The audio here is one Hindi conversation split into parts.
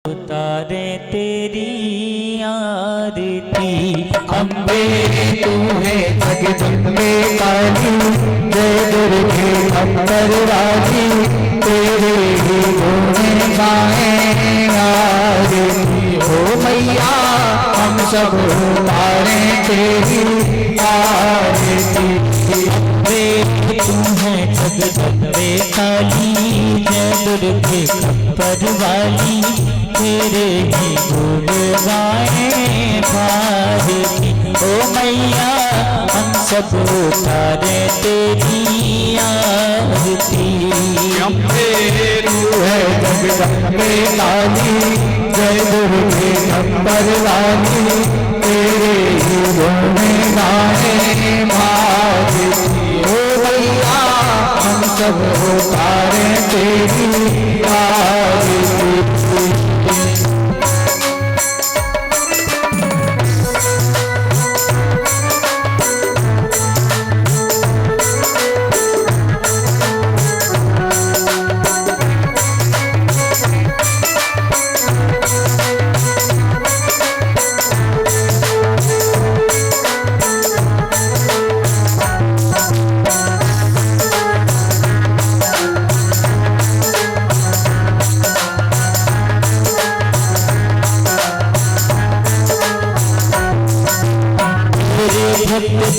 उतारे तेरी आरती। अम्बे तू है जगदम्बे काली, जय दुर्गे अम्बर वाली, तेरे ही गुण गाए आरती। हो मैया हम सब उतारे तेरी आरती। अम्बे तू है जगदम्बे काली, जय दुर्गे अम्बर वाली, तेरे ही गुण गाए भारती। ओ मैया हम सब उतारे तेरी आरती। अम्बे तू है जगदम्बे काली, जय दुर्गे अम्बर वाली, तेरे ही गुण गाए भारती। ओ मैया हम सब उतारे तेरी आरती।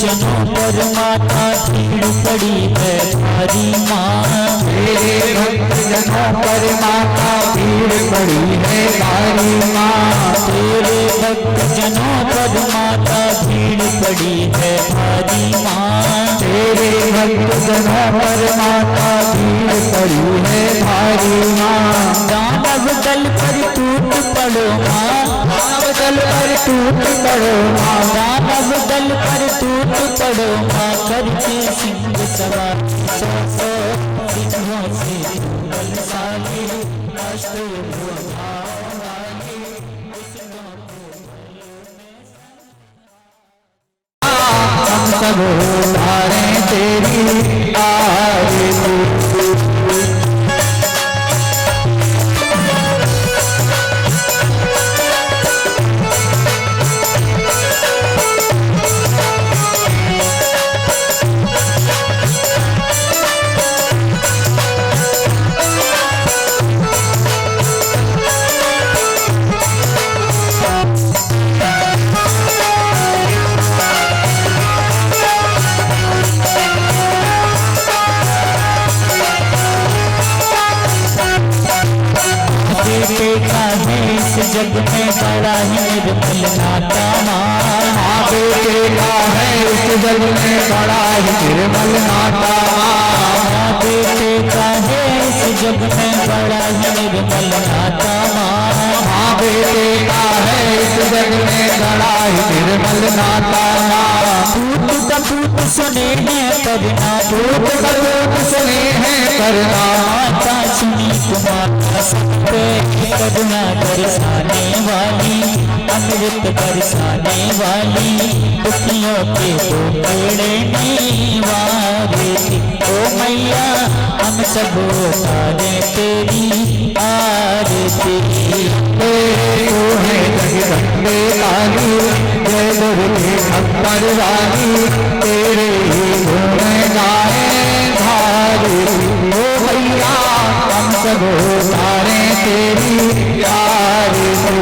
जनों पर माता भीड़ पड़ी है भारी माँ। मेरे भक्त जनों पर माता भीड़ पड़ी है भारी माँ। तेरे भक्त जनों पर माता भीड़ पड़ी है भारी माँ। तेरे भक्त जनों पर माता भीड़ पड़ी है भारी माँ। दानव दल पर टूट पड़ो माँ, दानव दल पर टूट पड़ो माँ, दानव दल पर टूट पड़ो माँ। करके सिंह सवार सौ सौ सिंहों से बलशाली, हम सब उतारे तेरी आरती। जग में बड़ा ही निर्मल नाता माँ। माँ बेटे का है इस जग में बड़ा ही निर्मल नाता। माँ बेटे का है इस जग में बड़ा ही निर्मल नाता माँ। माँ बेटे का है इस जग में बड़ा ही निर्मल नाता। पूत का पूत सुने हैं करना, पूत का पूत सुने हैं करना। माता सुनी तुम्हारा सब पे करुणा बरसाने वाली, अमृत बरसाने वाली, दुखियों के दो पेड़ने वाली। ओ मैया हम सब उतारे तेरी आरती। तू है जगदम्बे काली, जय दुर्गे अम्बर वाली, तेरे ही गुण गाए भारती। ओ भैया हम सब उतारे तेरी आरती।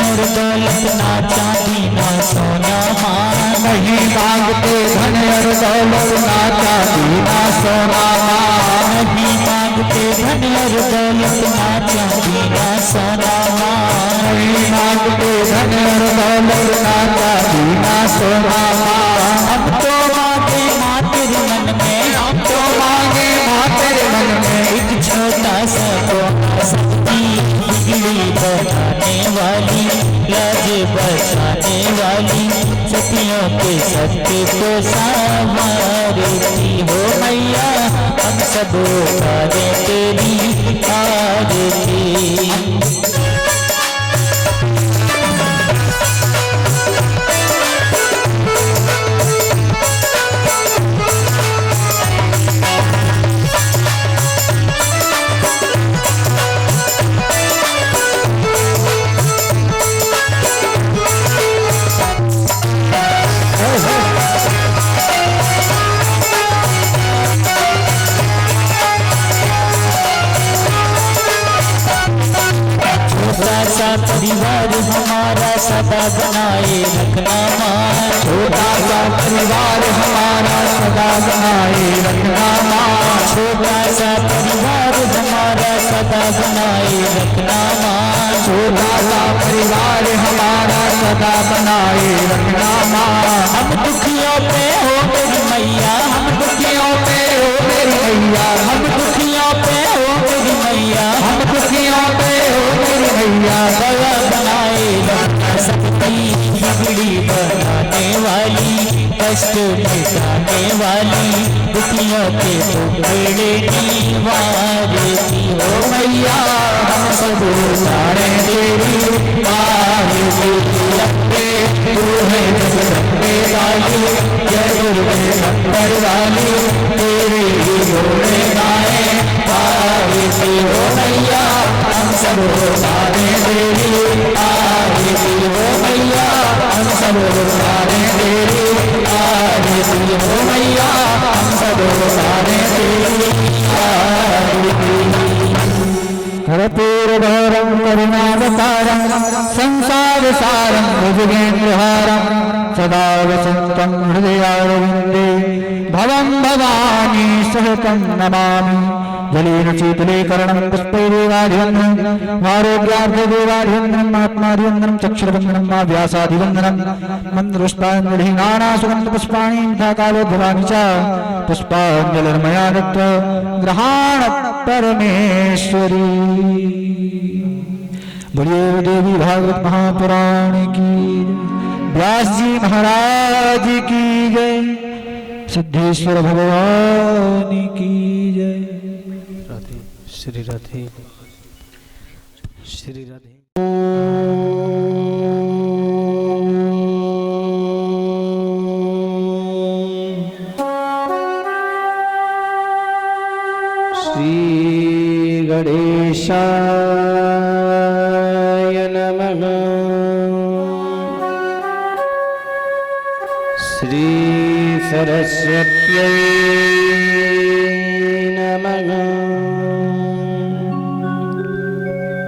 और दौलत ना चांदी ना सोना माँ। नहीं मांगते धन और दौलत ना चांदी ना सोना माँ। नहीं मांगते धन और दौलत ना चांदी ना सोना माँ। नहीं मांगते धन और दौलत ना चांदी ना सोना माँ। हम तो मांगे माँ तेरे मन में, हम तो मांगे दुखियों के सत्य को संवारती हो मैया, हम सब उतारे तेरी आरती। सा परिवार हमारा सदा बनाए रखना माँ, छोटा सा परिवार हमारा सदा बनाए रखना माँ, छोटा सा परिवार हमारा सदा बनाए रखना माँ, छोटा सा परिवार हमारा सदा बनाए रखना माँ। हम दुखियों पे हो मेरी मैया, हम दुखियों पे हो मेरी मैया, हम दुखियों पे हो मेरी मैया, हम दुखियों पे हो मेरी मैया, दया बनाए रखना सबकी, बिगड़ी बनाने वाली, कष्ट मिटाने वाली, दुखियों के टुकड़े निवारती हो मैया, हम सब उतारे तेरी आरती। लंबे तू है जग लंबे वाली, जय दुर्गे नंबर वाली, तेरे ही जोड़े गाए आरती हो मैया, हम सब उतारे तेरी आरती हो मैया, हम सब उतारे तेरी आरती हो मैया, हम सब उतारे तेरी आरती। कर्पूरगौरं करुणावतारं संसारसारं भुजगेन्द्रहारं सदा वसन्तं हृदयारविन्दे भवं भवानी सहकं नमामि। जलेन शीतले कर्णं पुष्पैरेवाभिवन्दनम् आरोग्यार्थदेवाभिवन्दनम् आत्माभिवन्दनम् चक्षुर्वन्दनम् मा व्यासाभिवन्दनम् मन्त्रपुष्पाञ्जलिः नानासुगन्धपुष्पाणि यथा कालोद्भवानि च पुष्पाञ्जलिर्मया दत्त्वा गृहाण परमेश्वरी। बोलिए देवी भागवत महापुराण की, व्यास जी महाराज की जय, सिद्धेश्वर भगवान की जय। श्री राधे श्री राधे। श्री गणेशाय नमः। श्री सरस्वत्यै नमः।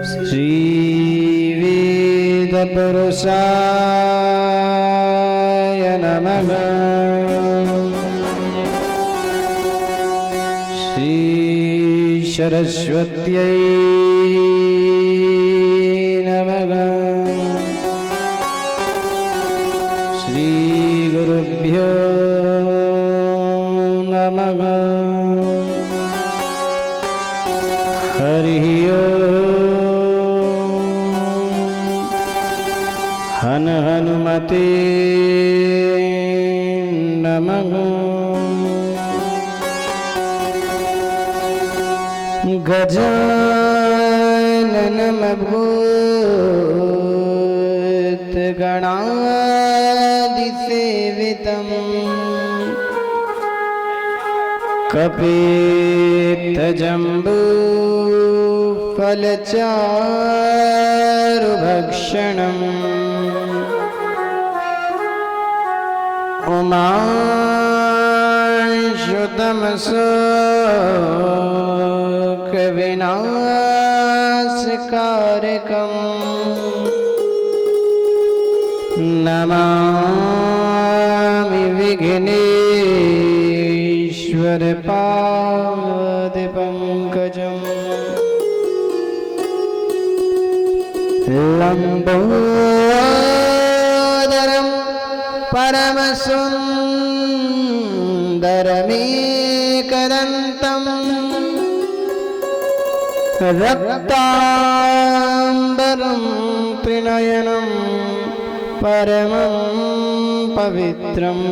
श्री वेदपुरुषाय नमः। श्री सरस्वत्यै नमः। श्री गुरुभ्यो नमः। हरि ओम। हन हनुमते नमः। गजाननमभूतगणादिसेवितं कपित्थजम्बूफलचारुभक्षणम् उमाशुतमसोकविनाशकारकम् नमामि विघ्नेश्वरपादपङ्कजम्। लम्बोदरं परमसुन्दरमेकदन्तम् रक्ताम्बरं त्रिनयनं परमं पवित्रम्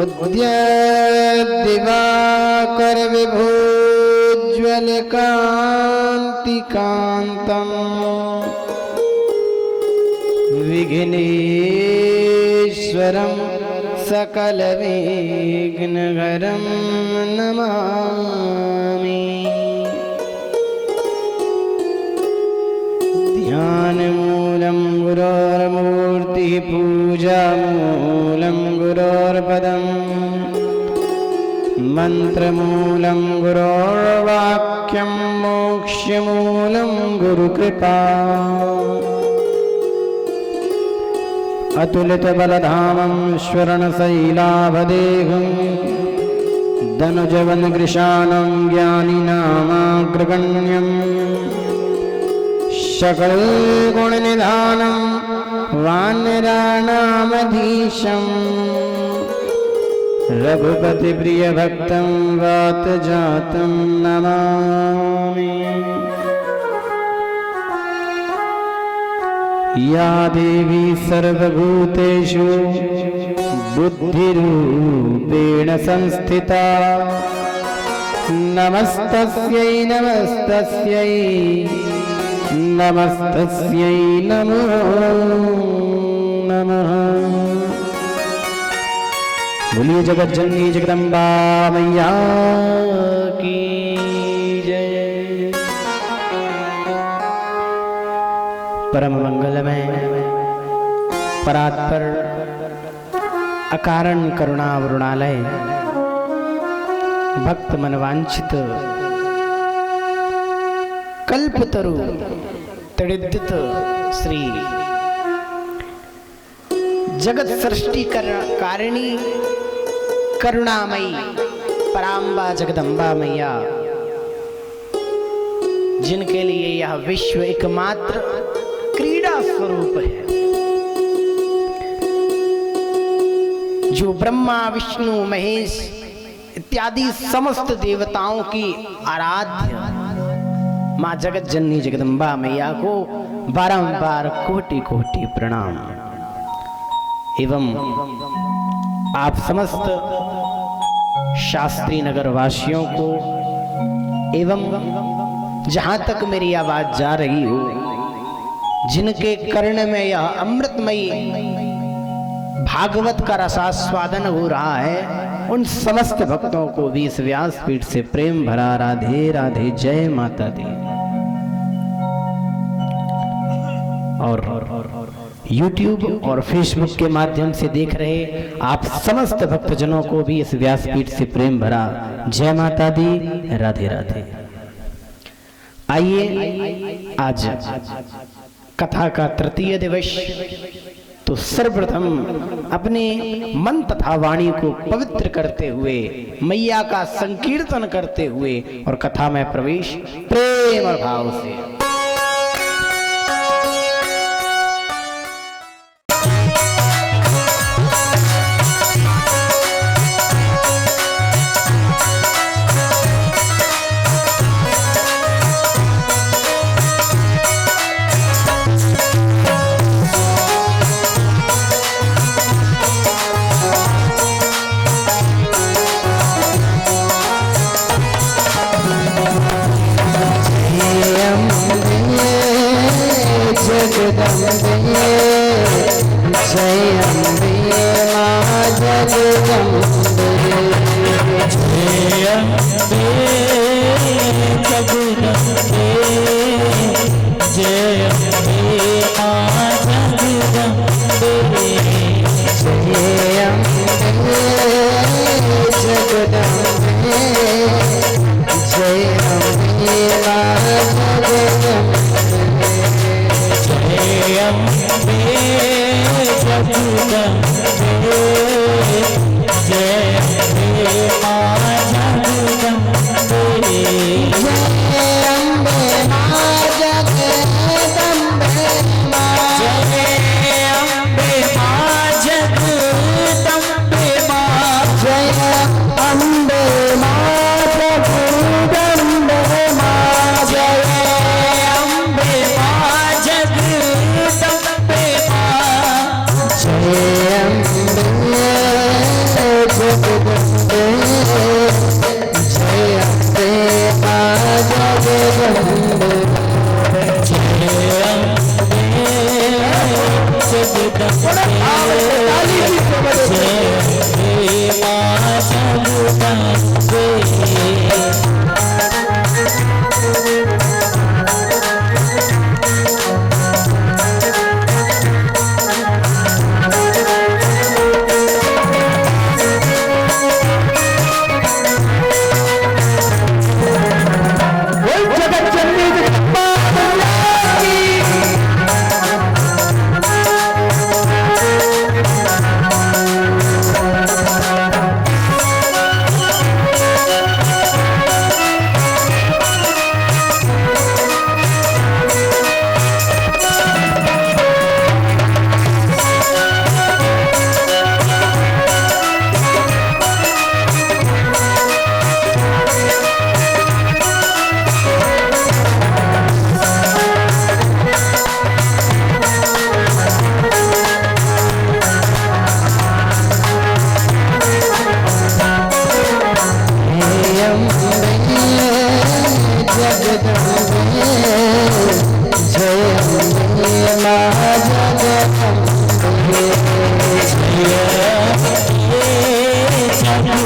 उद्य दिवाकर विभोज्वल कांति कांतम् विघ्नेश्वरं सकल विघ्नहरं नमामि। ध्यानमूलं गुरोर्मूर्तिः पूजामूलं गुरोर्पदम् मंत्रमूलं गुरोर्वाक्यं मोक्षमूलं गुरुकृपा। अतुलितबलधामं श्वरणशैलाभदेहं दनुजवनकृशानं ज्ञानिनामाग्रगण्यं सकलगुणनिधानं वानराणामधीशं रघुपतिप्रियभक्तं वातजातं नमामि। या देवी सर्वभूतेषु बुद्धिरूपेण संस्थिता नमस्तस्यै नमस्तस्यै नमस्तस्यै नमो नमः। बोलिए जगज्जननी जगदम्बा मैया की जय। परम मंगलमय परात्पर अकारण करुणा वरुणालय भक्त मनवांछित कल्पतरु तड़िद्दित श्री जगत सृष्टि कारिणी करुणामयी पराम्बा जगदम्बा मैया, जिनके लिए यह विश्व एकमात्र क्रीड़ा स्वरूप है, जो ब्रह्मा विष्णु महेश इत्यादि समस्त देवताओं की आराध्य मां जगत जननी जगदम्बा मैया को बारंबार कोटि कोटि प्रणाम। एवं आप समस्त शास्त्री नगर वासियों को एवं जहां तक मेरी आवाज जा रही हो, जिनके कर्ण में यह अमृतमयी भागवत का रसास्वादन हो रहा है, उन समस्त भक्तों को भी इस व्यासपीठ से प्रेम भरा राधे राधे जय माता दी। और YouTube और Facebook के माध्यम से देख रहे आप समस्त भक्तजनों को भी इस व्यासपीठ से प्रेम भरा जय माता दी राधे राधे। आइए आज कथा का तृतीय दिवस, तो सर्वप्रथम अपने मन तथा वाणी को पवित्र करते हुए मैया का संकीर्तन करते हुए और कथा में प्रवेश प्रेम और भाव से। जय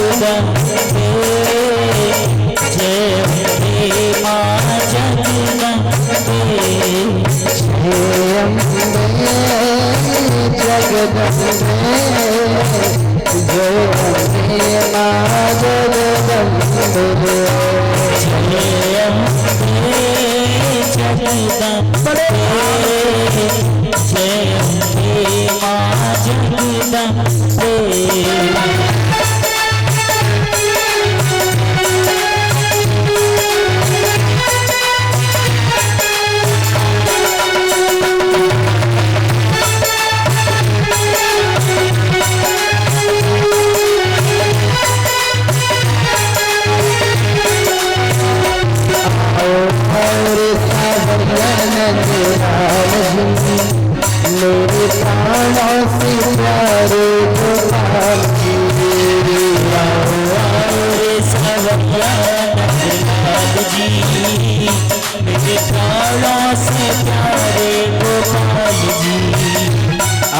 जगदम्बे जय अम्बे माँ जगदम्बे जय अम्बे जगदम्बे जय अम्बे माँ जगदम्बे जय अम्बे जगदम्बे जय अम्बे माँ जगदम्बे मेरे प्राणों से प्यारे गोपाल जी सवैया नंदलाल जी मेरे प्राणों से प्यारे गोपाल जी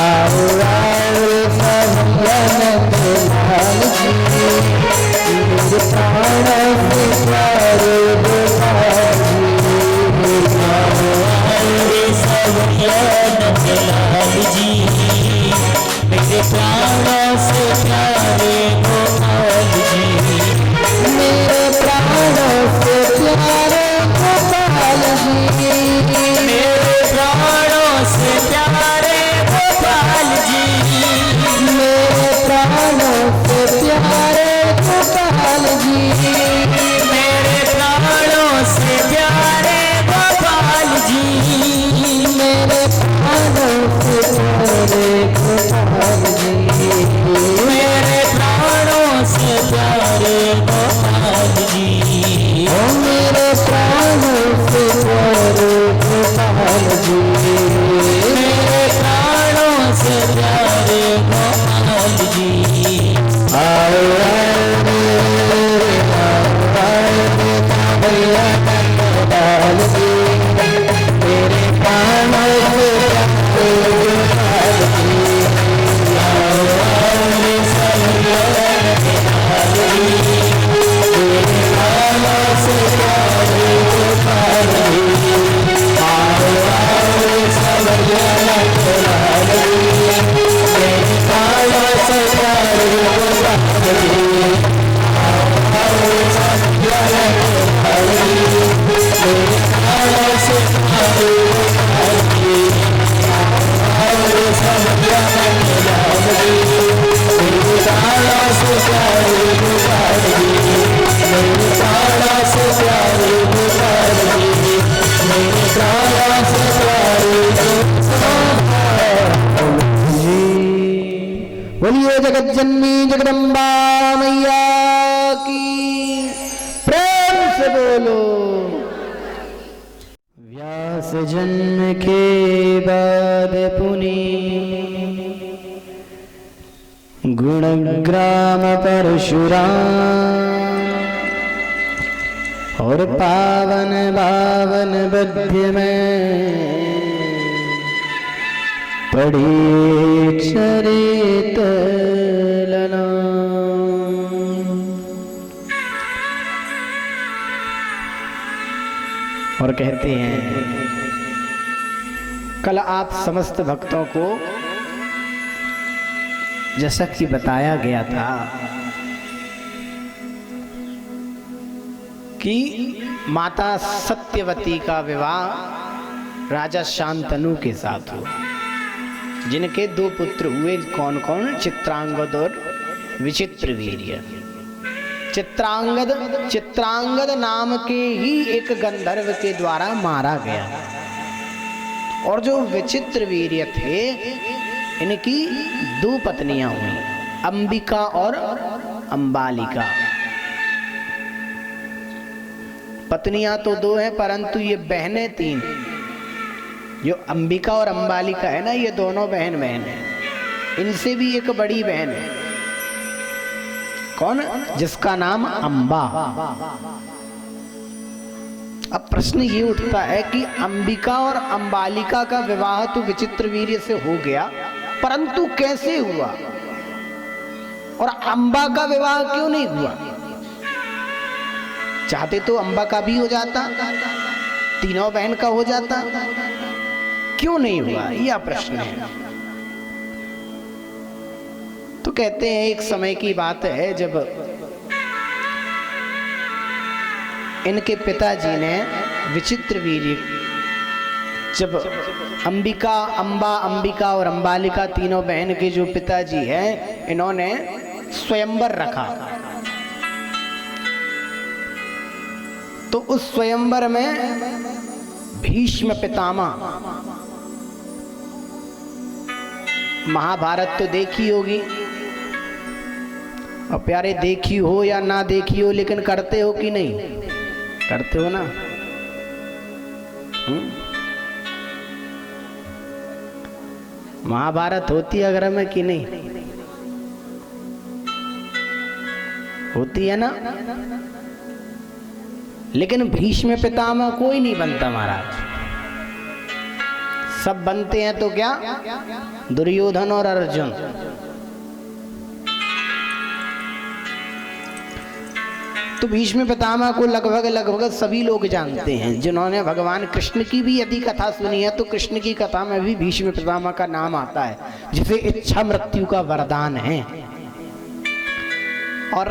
आओ आओ सवैया नंदलाल जी मेरे प्राणों से प्यारे गोपाल जी सवैया नंदलाल जी मेरे प्राणों से प्यारे गोपाल जी मेरे प्राणों से प्यारे गोपाल जी मेरे प्राणों से प्यारे गोपाल जी मेरे प्राणों से प्यारे गोपाल जी मेरे प्राणों से प्यारे गोपाल जी मेरे प्राणों से प्यारे गोपाल जी मेरे प्राणों से प्यारे गोपाल जी ओ मेरे प्राणों से प्यारे गोपाल जी मेरे प्राणों से प्यारे गोपाल जी आओ भैया गोपाल जी मेरे प्राणों से प्यारे गोपाल जी बोलिए जगत जननी जगदम्बा मैया की प्रेम से बोलो। व्यास जन्म के बाद पुनि गुणग्राम परशुराम और पावन पावन बद्य में पढ़ी चरित लना। और कहते हैं कल आप समस्त भक्तों को जैसा कि बताया गया था कि माता सत्यवती का विवाह राजा शांतनु के साथ हुआ, जिनके दो पुत्र हुए। कौन कौन? चित्रांगद और विचित्रवीर्य। चित्रांगद नाम के ही एक गंधर्व के द्वारा मारा गया, और जो विचित्रवीर्य थे इनकी दो पत्नियां हुई, अंबिका और अंबालिका। पत्नियां तो दो हैं परंतु ये बहनें तीन। जो अंबिका और अंबालिका है ना, ये दोनों बहन है। इनसे भी एक बड़ी बहन है। कौन? जिसका नाम अंबा। अब प्रश्न ये उठता है कि अंबिका और अंबालिका का विवाह तो विचित्रवीर्य से हो गया, परंतु कैसे हुआ? और अंबा का विवाह क्यों नहीं हुआ? चाहते तो अंबा का भी हो जाता, तीनों बहन का हो जाता, क्यों नहीं हुआ? यह प्रश्न है। तो कहते हैं एक समय की बात है जब इनके पिताजी ने विचित्र वीर्य, जब अंबिका और अंबालिका तीनों बहन के जो पिताजी हैं, इन्होंने स्वयंवर रखा। तो उस स्वयंवर में भीष्म पितामह, महाभारत तो देखी होगी और प्यारे, देखी हो या ना देखी हो, लेकिन करते हो कि नहीं? करते हो ना? महाभारत होती है घर में कि नहीं होती है ना? लेकिन भीष्म पितामह कोई नहीं बनता महाराज, सब बनते हैं तो क्या? दुर्योधन और अर्जुन। तो भीष्म पितामह को लगभग सभी लोग जानते हैं। जिन्होंने भगवान कृष्ण की भी यदि कथा सुनी है तो कृष्ण की कथा में भी भीष्म पितामह का नाम आता है, जिसे इच्छा मृत्यु का वरदान है। और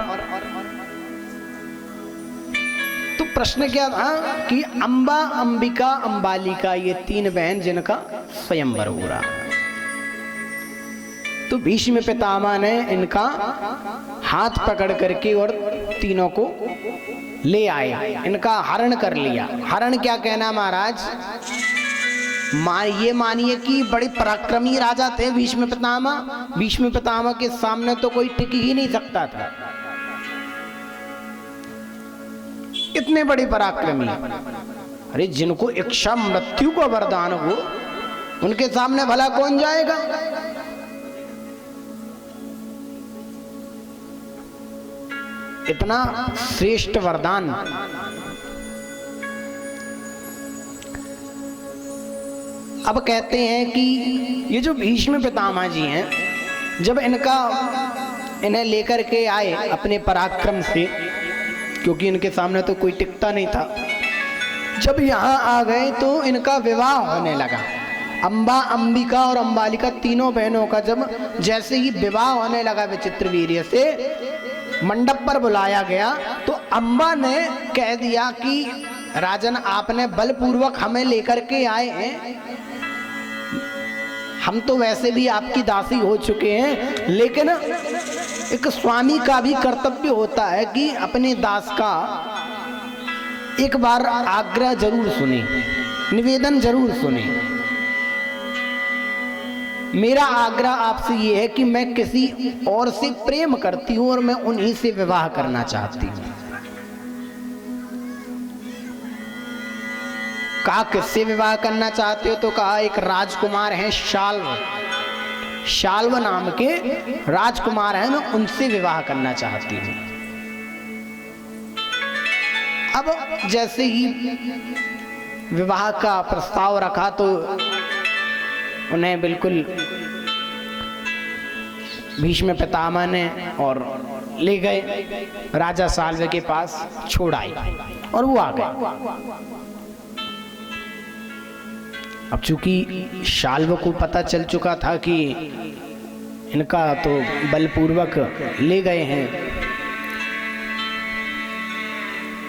तो प्रश्न क्या था कि अंबा, अंबिका, अंबालिका, ये तीन बहन जिनका स्वयंवर हो रहा। तो भीष्म पितामह ने इनका हाथ पकड़ करके और तीनों को ले आए, इनका हरण कर लिया। हरण क्या कहना महाराज? ये मानिए कि बड़े पराक्रमी राजा थे भीष्म पितामह। भीष्म पितामह के सामने तो कोई टिक ही नहीं सकता था, इतने बड़े पराक्रमी। अरे जिनको इच्छा मृत्यु का वरदान हो, उनके सामने भला कौन जाएगा? इतना श्रेष्ठ वरदान। अब कहते हैं कि ये जो भीष्म पितामह जी हैं, जब इन्हें लेकर के आए अपने पराक्रम से, क्योंकि इनके सामने तो कोई टिकता नहीं था, जब यहाँ आ गए तो इनका विवाह होने लगा। अंबा, अंबिका और अंबालिका तीनों बहनों का जब जैसे ही विवाह होने लगा विचित्र वीर्य से, मंडप पर बुलाया गया तो अंबा ने कह दिया कि राजन, आपने बलपूर्वक हमें लेकर के आए हैं, हम तो वैसे भी आपकी दासी हो चुके हैं, लेकिन एक स्वामी का भी कर्तव्य होता है कि अपने दास का एक बार आग्रह जरूर सुने, निवेदन जरूर सुने। मेरा आग्रह आपसे ये है कि मैं किसी और से प्रेम करती हूँ और मैं उन्हीं से विवाह करना चाहती हूँ। कहा किससे विवाह करना चाहते हो? तो कहा एक राजकुमार हैं शाल्व, शाल्व नाम के राजकुमार हैं, मैं उनसे विवाह करना चाहती हूँ। अब जैसे ही विवाह का प्रस्ताव रखा तो उन्हें बिल्कुल भीष्म पितामह ने और ले गए राजा शाल्व के पास, छोड़ आए और वो आ गए। अब चूंकि शाल्व को पता चल चुका था कि इनका तो बलपूर्वक ले गए हैं,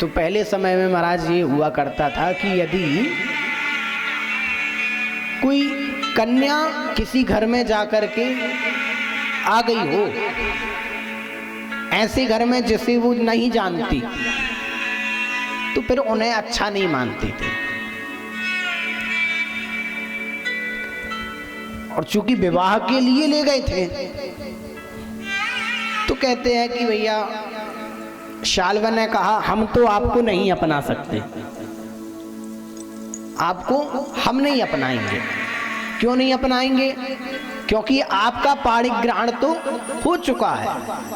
तो पहले समय में महाराज ये हुआ करता था कि यदि कोई कन्या किसी घर में जाकर के आ गई हो, ऐसे घर में जिसे वो नहीं जानती, तो फिर उन्हें अच्छा नहीं मानती थी। और चूंकि विवाह के लिए ले गए थे, तो कहते हैं कि भैया शाल्व ने कहा हम तो आपको नहीं अपना सकते, आपको हम नहीं अपनाएंगे। क्यों नहीं अपनाएंगे? क्योंकि आपका पाणिक ग्रहण तो हो चुका है।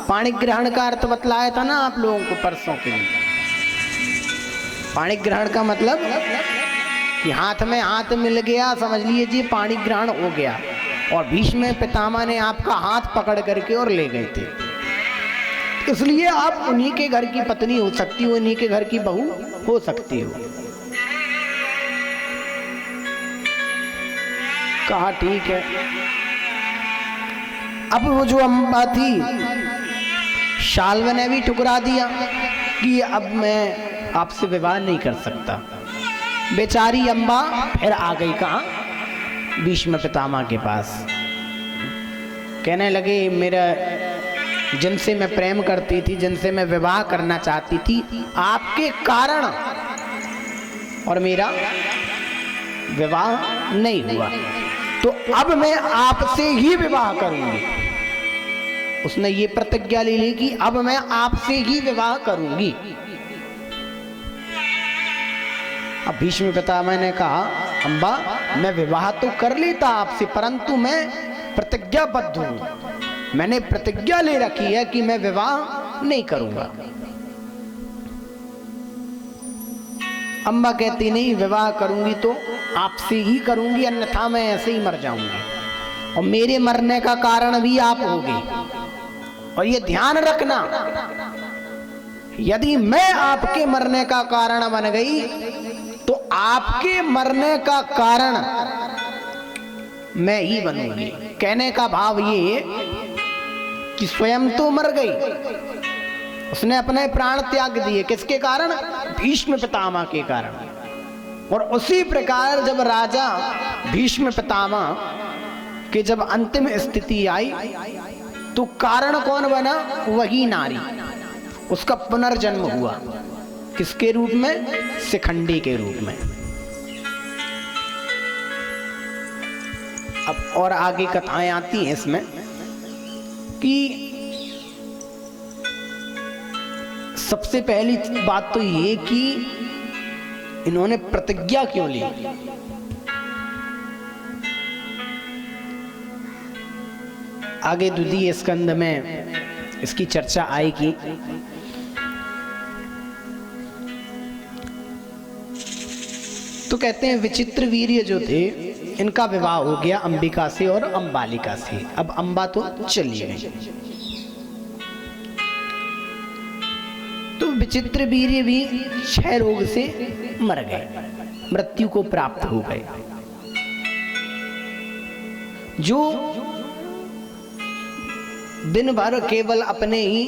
पाणिक ग्रहण का अर्थ बतलाया था ना आप लोगों को परसों के लिए। पाणिक ग्रहण का मतलब कि हाथ में हाथ मिल गया, समझ लीजिए पाणिक ग्रहण हो गया। और भीष्म पितामह ने आपका हाथ पकड़ करके और ले गए थे। इसलिए आप उन्हीं के घर की पत्नी हो सकती हो, उन्हीं के घर की बहू हो सकती हो। कहा ठीक है। अब वो जो अम्बा थी, शाल्व ने भी ठुकरा दिया कि अब मैं आपसे विवाह नहीं कर सकता। बेचारी अम्बा फिर आ गई कहाँ? भीष्म पितामह के पास। कहने लगे मेरा जिनसे मैं प्रेम करती थी, जिनसे मैं विवाह करना चाहती थी, आपके कारण और मेरा विवाह नहीं हुआ, तो अब मैं आपसे ही विवाह करूंगी। उसने ये प्रतिज्ञा ले ली कि अब मैं आपसे ही विवाह करूंगी। अब भीष्म पितामह ने कहा अम्बा मैं विवाह तो कर लेता आपसे, परंतु मैं प्रतिज्ञाबद्ध हूं। मैंने प्रतिज्ञा ले रखी है कि मैं विवाह नहीं करूंगा। अम्बा कहती नहीं, विवाह करूंगी तो आपसे ही करूंगी, अन्यथा मैं ऐसे ही मर जाऊंगी, और मेरे मरने का कारण भी आप होगे। और ये ध्यान रखना, यदि मैं आपके मरने का कारण बन गई तो आपके मरने का कारण मैं ही बनूंगी। कहने का भाव ये कि स्वयं तो मर गई, उसने अपने प्राण त्याग दिए, किसके कारण? भीष्म पितामह के कारण। और उसी प्रकार जब राजा भीष्म पितामह के जब अंतिम स्थिति आई तो कारण कौन बना? वही नारी। उसका पुनर्जन्म हुआ, किसके रूप में? शिखंडी के रूप में। अब और आगे कथाएं आती हैं इसमें कि सबसे पहली बात तो ये कि इन्होंने प्रतिज्ञा क्यों ली। आगे द्वितीय स्कंद में इसकी चर्चा आएगी। तो कहते हैं विचित्र वीर्य जो थे इनका विवाह हो गया अंबिका से और अंबालिका से। अब अंबा तो चली गई, तो विचित्र वीर्य भी क्षय रोग से मर गए, मृत्यु को प्राप्त हो गए। जो दिन भर केवल अपने ही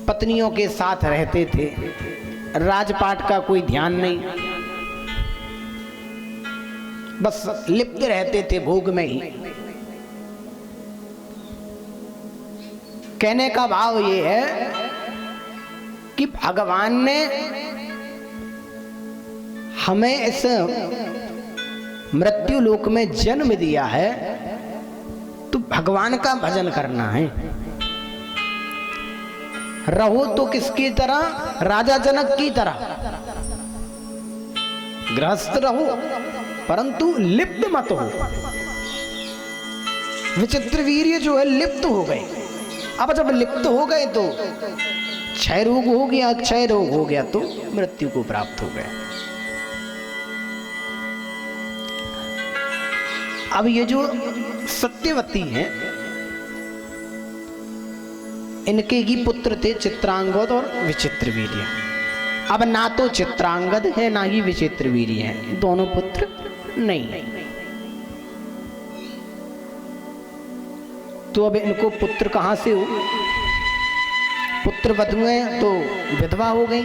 पत्नियों के साथ रहते थे, राजपाट का कोई ध्यान नहीं, बस लिप्त रहते थे भोग में ही। कहने का भाव ये है कि भगवान ने हमें इस मृत्यु लोक में जन्म दिया है, तो भगवान का भजन करना है। रहो तो किसकी तरह? राजा जनक की तरह गृहस्थ रहो, परंतु लिप्त मत हो। विचित्र वीर्य जो है लिप्त हो गए। अब जब लिप्त हो गए तो क्षय रोग हो गया, क्षय रोग हो गया तो मृत्यु को प्राप्त हो गया। अब ये जो सत्यवती हैं, इनके ही पुत्र थे चित्रांगद और विचित्रवीर्य। अब ना तो चित्रांगद है ना ही विचित्रवीर्य है, दोनों पुत्र नहीं। तो अब इनको पुत्र कहां से हो? पुत्र वधुएं तो विधवा हो गई,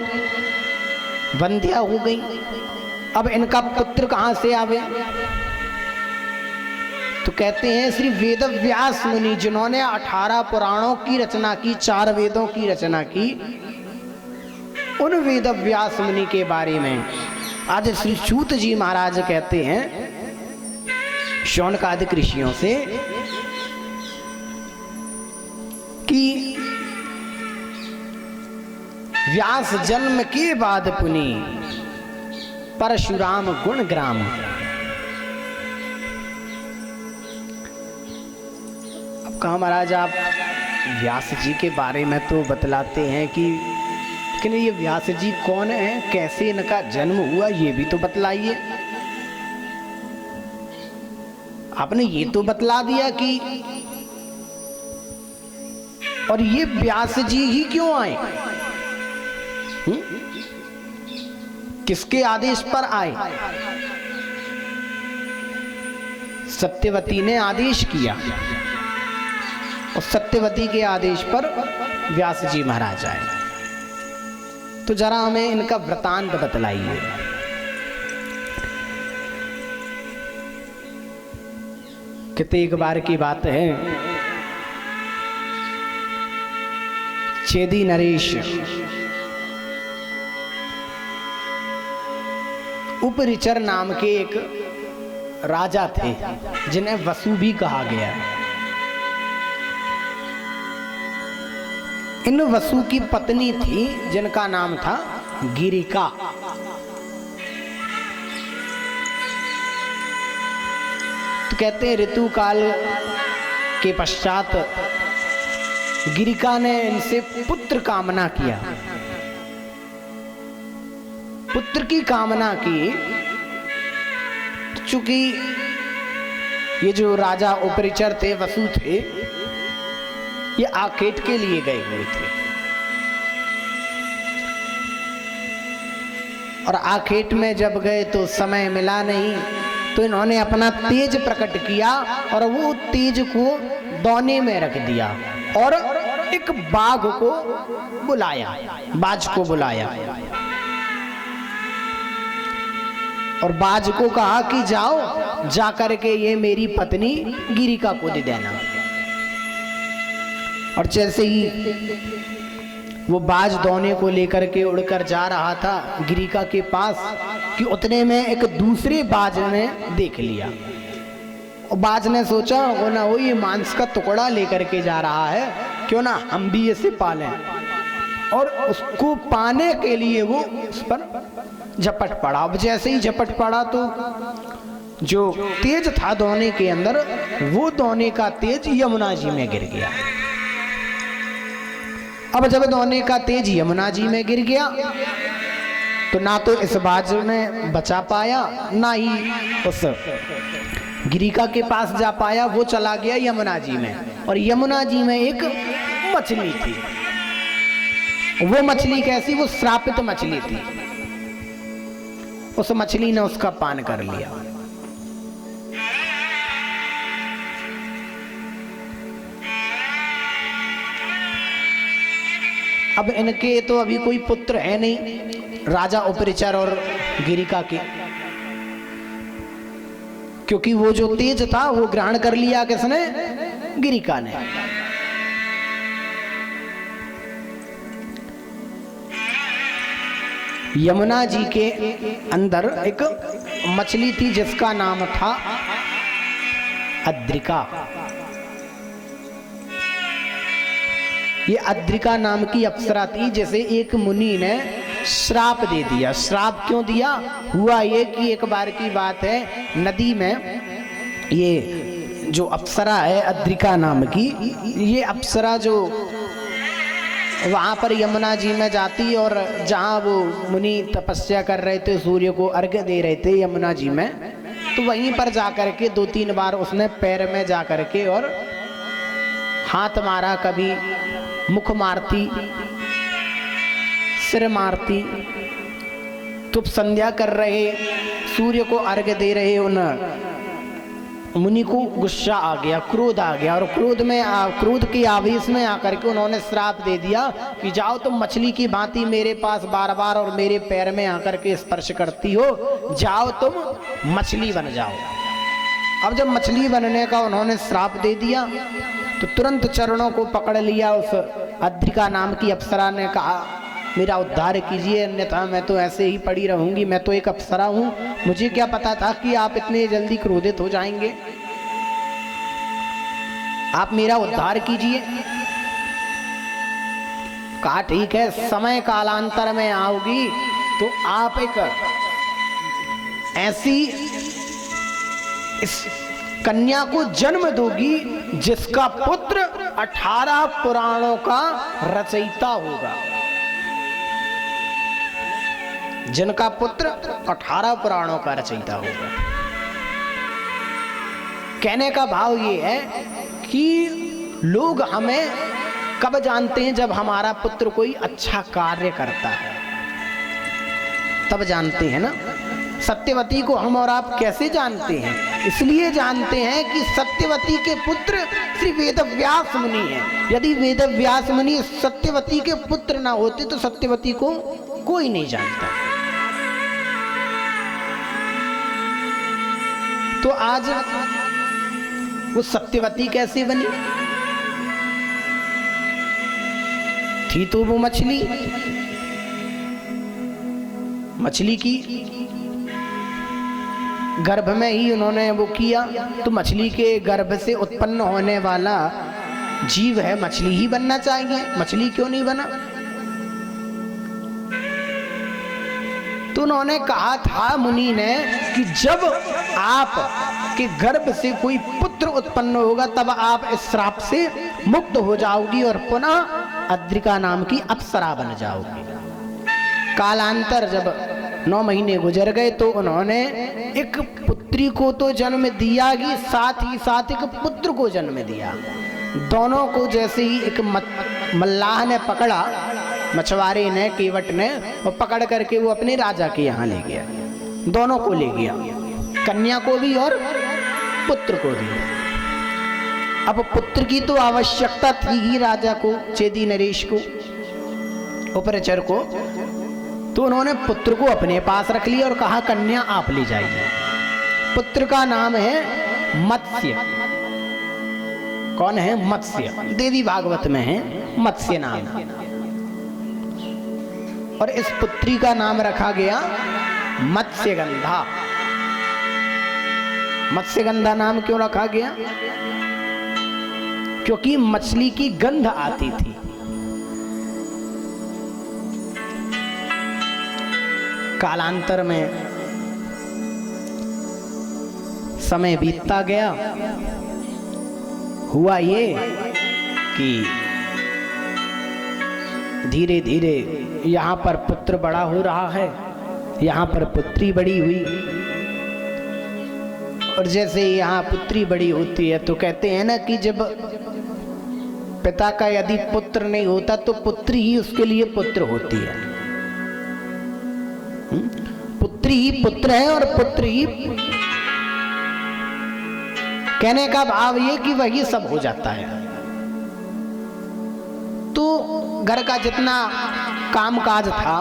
वंध्या हो गई। अब इनका पुत्र कहां से आवे? तो कहते हैं श्री वेद व्यास मुनि, जिन्होंने 18 पुराणों की रचना की, 4 वेदों की रचना की, उन वेद व्यास मुनि के बारे में आज श्री सूत जी महाराज कहते हैं शौनकादिक ऋषियों से कि व्यास जन्म के बाद पुनि परशुराम गुण ग्राम। अब कहा महाराज आप व्यास जी के बारे में तो बतलाते हैं कि लेकिन ये व्यास जी कौन है, कैसे इनका जन्म हुआ, ये भी तो बतलाइए। आपने ये तो बतला दिया कि और ये व्यास जी ही क्यों आए? किसके आदेश पर आए? सत्यवती ने आदेश किया और सत्यवती के आदेश पर व्यास जी महाराज आए। तो जरा हमें इनका वृतांत बतलाइए। कितने एक बार की बात है, चेदी नरेश उपरिचर नाम के एक राजा थे जिन्हें वसु भी कहा गया है। इन वसु की पत्नी थी जिनका नाम था गिरिका। तो कहते हैं ऋतु काल के पश्चात गिरिका ने इनसे पुत्र कामना किया। पुत्र की कामना की, चूंकि ये जो राजा उपरिचर थे, वसु थे, ये आखेट के लिए गए हुए थे और आखेट में जब गए तो समय मिला नहीं, तो इन्होंने अपना तेज प्रकट किया और वो तेज को दौने में रख दिया और एक बाघ को बुलाया, बाज को बुलाया और बाज को कहा कि जाओ, जाकर के ये मेरी पत्नी गिरिका को दे देना। और जैसे ही वो बाज दौने को लेकर के उड़कर जा रहा था गिरिका के पास, कि उतने में एक दूसरे बाज ने देख लिया और बाज ने सोचा वो ना वो ये मांस का टुकड़ा लेकर के जा रहा है, क्यों ना हम भी इसे पालें। और उसको पाने के लिए वो उस पर झपट पड़ा। अब जैसे ही झपट पड़ा तो जो तेज था दौने के अंदर, वो दौने का तेज यमुना जी में गिर गया। अब जब दौने का तेज यमुना जी में गिर गया तो ना तो इस बाज ने बचा पाया, ना ही उस गिरिका के पास जा पाया। वो चला गया यमुना जी में और यमुना जी में एक मछली थी। वो मछली कैसी? वो श्रापित मछली थी। उस मछली ने उसका पान कर लिया। अब इनके तो अभी कोई पुत्र है नहीं, राजा उपरिचर और गिरिका के, क्योंकि वो जो तेज था वो ग्रहण कर लिया किसने? गिरिका ने। यमुना जी के अंदर एक मछली थी जिसका नाम था अद्रिका। ये अद्रिका नाम की अप्सरा थी, जैसे एक मुनि ने श्राप दे दिया। श्राप क्यों दिया? हुआ ये कि एक बार की बात है, नदी में ये जो अप्सरा है अद्रिका नाम की, ये अप्सरा जो वहाँ पर यमुना जी में जाती और जहाँ वो मुनि तपस्या कर रहे थे, सूर्य को अर्घ्य दे रहे थे यमुना जी में, तो वहीं पर जाकर के 2-3 बार उसने पैर में जाकर के और हाथ मारा, कभी मुख मारती, सिर मारती। तो संध्या कर रहे, सूर्य को अर्घ्य दे रहे उन मुनि को गुस्सा आ गया, क्रोध आ गया और क्रोध के आवेश में आकर के उन्होंने श्राप दे दिया कि जाओ तुम मछली की भांति मेरे पास बार बार और मेरे पैर में आकर के स्पर्श करती हो, जाओ तुम मछली बन जाओ। अब जब मछली बनने का उन्होंने श्राप दे दिया तो तुरंत चरणों को पकड़ लिया उस अद्रिका नाम की अप्सरा ने, कहा मेरा उद्धार कीजिए, अन्यथा मैं तो ऐसे ही पड़ी रहूंगी, मैं तो एक अप्सरा हूं, मुझे क्या पता था कि आप इतने जल्दी क्रोधित हो जाएंगे, आप मेरा उद्धार कीजिए। कहा ठीक है, समय कालांतर में आओगी तो आप एक ऐसी इस कन्या को जन्म दोगी जिसका पुत्र 18 पुराणों का रचयिता होगा, जिनका पुत्र 18 पुराणों का रचयिता होगा। कहने का भाव ये है कि लोग हमें कब जानते हैं? जब हमारा पुत्र कोई अच्छा कार्य करता है तब जानते हैं ना। सत्यवती को हम और आप कैसे जानते हैं? इसलिए जानते हैं कि सत्यवती के पुत्र श्री वेदव्यास मुनि हैं। यदि वेदव्यास मुनि सत्यवती के पुत्र ना होते तो सत्यवती को कोई नहीं जानता। तो आज वो सत्यवती कैसे बनी? थी तो वो मछली की गर्भ में ही उन्होंने वो किया, तो मछली के गर्भ से उत्पन्न होने वाला जीव है, मछली ही बनना चाहिए। मछली क्यों नहीं बना? तो उन्होंने कहा था मुनि ने कि जब आप के गर्भ से कोई पुत्र उत्पन्न होगा तब आप इस श्राप से मुक्त हो जाओगी और पुनः अद्रिका नाम की अप्सरा बन जाओगी। कालांतर जब 9 महीने गुजर गए तो उन्होंने एक पुत्री को तो जन्म दिया ही साथ एक पुत्र को जन्म दिया। दोनों को जैसे ही एक मल्लाह ने पकड़ा, मछुआरे ने, केवट ने, और पकड़ करके वो अपने राजा के यहाँ ले गया। दोनों को ले गया, कन्या को भी और पुत्र को भी। अब पुत्र की तो आवश्यकता थी ही राजा को, चेदी नरेश को, उपरचर को। तो उन्होंने पुत्र को अपने पास रख लिया और कहा कन्या आप ले जाइए। पुत्र का नाम है मत्स्य। कौन है? मत्स्य। देवी भागवत में है मत्स्य नाम। और इस पुत्री का नाम रखा गया मत्स्यगंधा। मत्स्यगंधा नाम क्यों रखा गया? क्योंकि मछली की गंध आती थी। कालांतर में समय बीतता गया। हुआ ये कि धीरे धीरे यहाँ पर पुत्र बड़ा हो रहा है, यहाँ पर पुत्री बड़ी हुई। और जैसे यहाँ पुत्री बड़ी होती है तो कहते हैं ना कि जब पिता का यदि पुत्र नहीं होता तो पुत्री ही उसके लिए पुत्र होती है। पुत्री ही पुत्र है और पुत्र ही, कहने का भाव ये कि वही सब हो जाता है। तो घर का जितना कामकाज था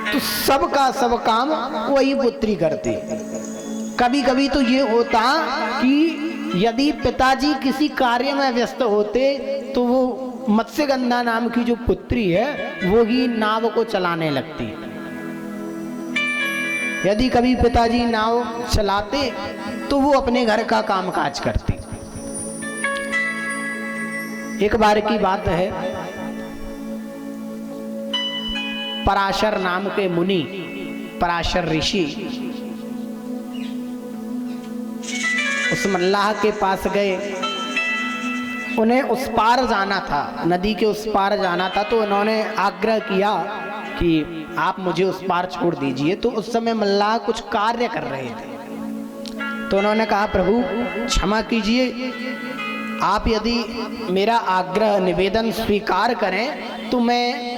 तो सबका सब काम वही पुत्री करती। कभी कभी तो ये होता कि यदि पिताजी किसी कार्य में व्यस्त होते तो वो मत्स्यगंधा नाम की जो पुत्री है वो ही नाव को चलाने लगती। यदि कभी पिताजी नाव चलाते तो वो अपने घर का कामकाज करती। एक बार की बात है, पराशर नाम के मुनि, पराशर ऋषि उस मल्लाह के पास गए। उन्हें उस पार जाना था, नदी के उस पार जाना था। तो उन्होंने आग्रह किया कि आप मुझे उस पार छोड़ दीजिए। तो उस समय मल्लाह कुछ कार्य कर रहे थे। तो उन्होंने कहा प्रभु क्षमा कीजिए, आप यदि मेरा आग्रह निवेदन स्वीकार करें तो मैं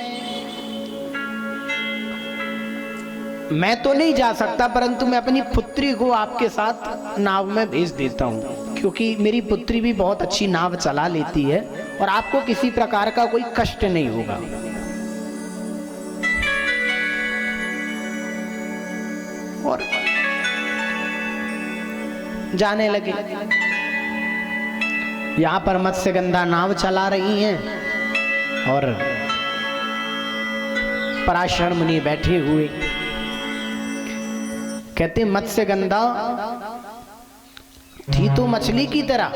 तो नहीं जा सकता, परंतु मैं अपनी पुत्री को आपके साथ नाव में भेज देता हूँ, क्योंकि मेरी पुत्री भी बहुत अच्छी नाव चला लेती है और आपको किसी प्रकार का कोई कष्ट नहीं होगा। और जाने लगे। यहाँ पर मत्स्यगंधा नाव चला रही हैं और पराशर मुनि बैठे हुए। कहते मत्स्यगंधा थी तो मछली की तरह,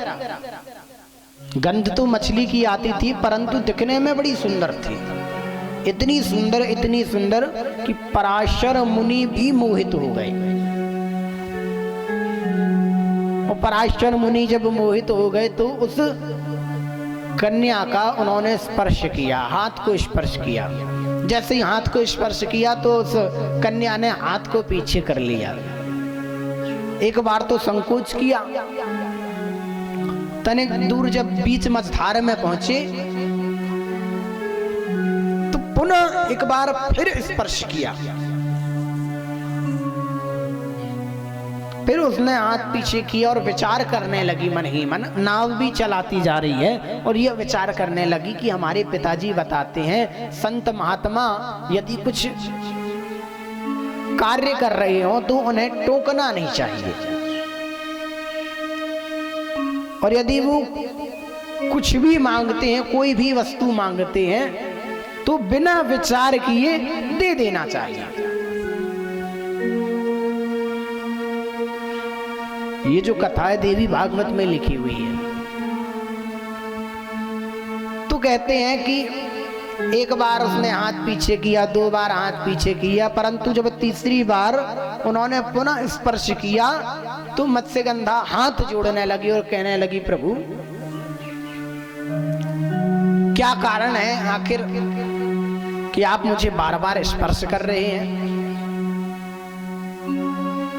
गंध तो मछली की आती थी, परंतु दिखने में बड़ी सुंदर थी। इतनी सुंदर कि पराशर मुनि भी मोहित हो गए। और पराशर मुनि जब मोहित हो गए तो उस कन्या का उन्होंने स्पर्श किया, हाथ को स्पर्श किया। जैसे ही हाथ को स्पर्श किया तो उस कन्या ने हाथ को पीछे कर लिया। एक बार तो संकोच किया, तनिक दूर जब बीच मझधार में पहुंचे पुनः एक बार फिर स्पर्श किया। फिर उसने हाथ पीछे किया और विचार करने लगी मन ही मन। नाव भी चलाती जा रही है और यह विचार करने लगी कि हमारे पिताजी बताते हैं संत महात्मा यदि कुछ कार्य कर रहे हो तो उन्हें टोकना नहीं चाहिए, और यदि वो कुछ भी मांगते हैं, कोई भी वस्तु मांगते हैं, तो बिना विचार किए दे देना चाहिए। ये जो कथा है देवी भागवत में लिखी हुई है। तो कहते हैं कि एक बार उसने हाथ पीछे किया, 2 बार हाथ पीछे किया, परंतु जब तीसरी बार उन्होंने पुनः स्पर्श किया तो मत्स्यगंधा हाथ जोड़ने लगी और कहने लगी प्रभु क्या कारण है आखिर कि आप मुझे बार बार स्पर्श कर रहे हैं।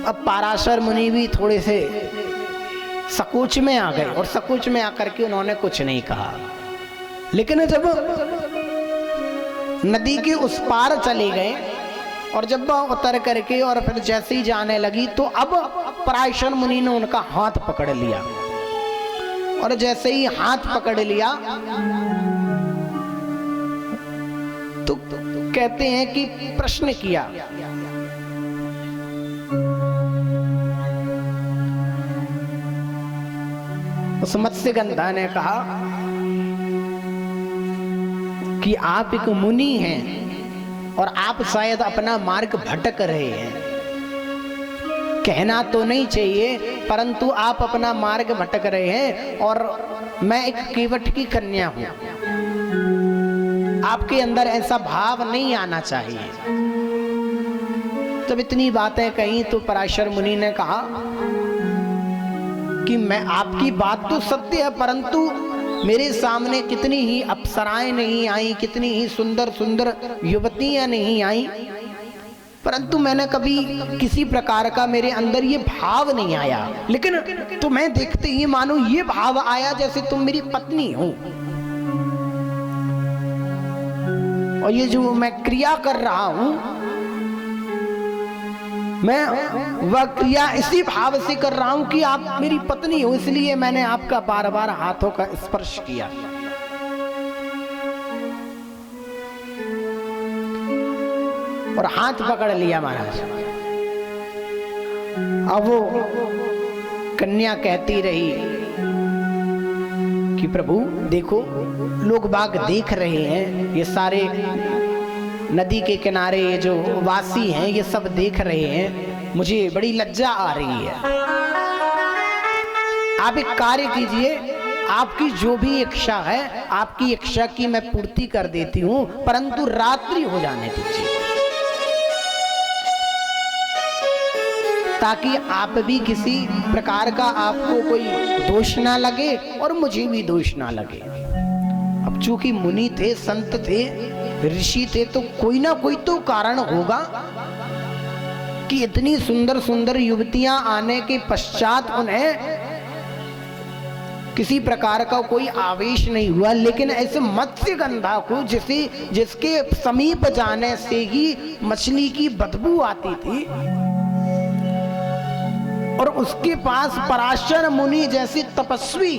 अब पराशर मुनि भी थोड़े से सकोच में आ गए और सकोच में आकर के उन्होंने कुछ नहीं कहा। लेकिन जब नदी के उस पार चले गए और जब उतर करके और फिर जैसे ही जाने लगी तो अब पराशर मुनि ने उनका हाथ पकड़ लिया, और जैसे ही हाथ पकड़ लिया तो कहते हैं कि प्रश्न किया, उस मत्स्यगंधा ने कहा कि आप एक मुनि हैं और आप शायद अपना मार्ग भटक रहे हैं। कहना तो नहीं चाहिए परंतु आप अपना मार्ग भटक रहे हैं और मैं एक केवट की कन्या हूं। आपके अंदर ऐसा भाव नहीं आना चाहिए। जब इतनी बातें कही तो पराशर मुनि ने कहा कि मैं आपकी बात तो सत्य है, परंतु मेरे सामने कितनी ही अप्सराएं नहीं आई, कितनी ही सुंदर सुंदर युवतियां नहीं आई, परंतु मैंने कभी किसी प्रकार का मेरे अंदर ये भाव नहीं आया। लेकिन तुम्हें देखते ही मानो ये भाव आया जैसे तुम मेरी पत्नी हो, और ये जो मैं क्रिया कर रहा हूं मैं वह क्रिया इसी भाव से कर रहा हूं कि आप मेरी पत्नी हो, इसलिए मैंने आपका बार बार हाथों का स्पर्श किया। और हाथ पकड़ लिया महाराज। अब वो कन्या कहती रही कि प्रभु देखो लोग बाग देख रहे हैं, ये सारे नदी के किनारे ये जो वासी हैं ये सब देख रहे हैं, मुझे बड़ी लज्जा आ रही है। आप एक कार्य कीजिए, आपकी जो भी इच्छा है आपकी इच्छा की मैं पूर्ति कर देती हूं, परंतु रात्रि हो जाने दीजिए ताकि आप भी किसी प्रकार का आपको कोई दोष ना लगे और मुझे भी दोष ना लगे। अब चूंकि मुनि थे, संत थे, ऋषि थे, तो कोई ना कोई तो कारण होगा कि इतनी सुंदर सुंदर युवतियां आने के पश्चात उन्हें किसी प्रकार का कोई आवेश नहीं हुआ। लेकिन ऐसे मत्स्यगंधा को जिसके समीप जाने से ही मछली की बदबू आती थी और उसके पास पराशर मुनि जैसे तपस्वी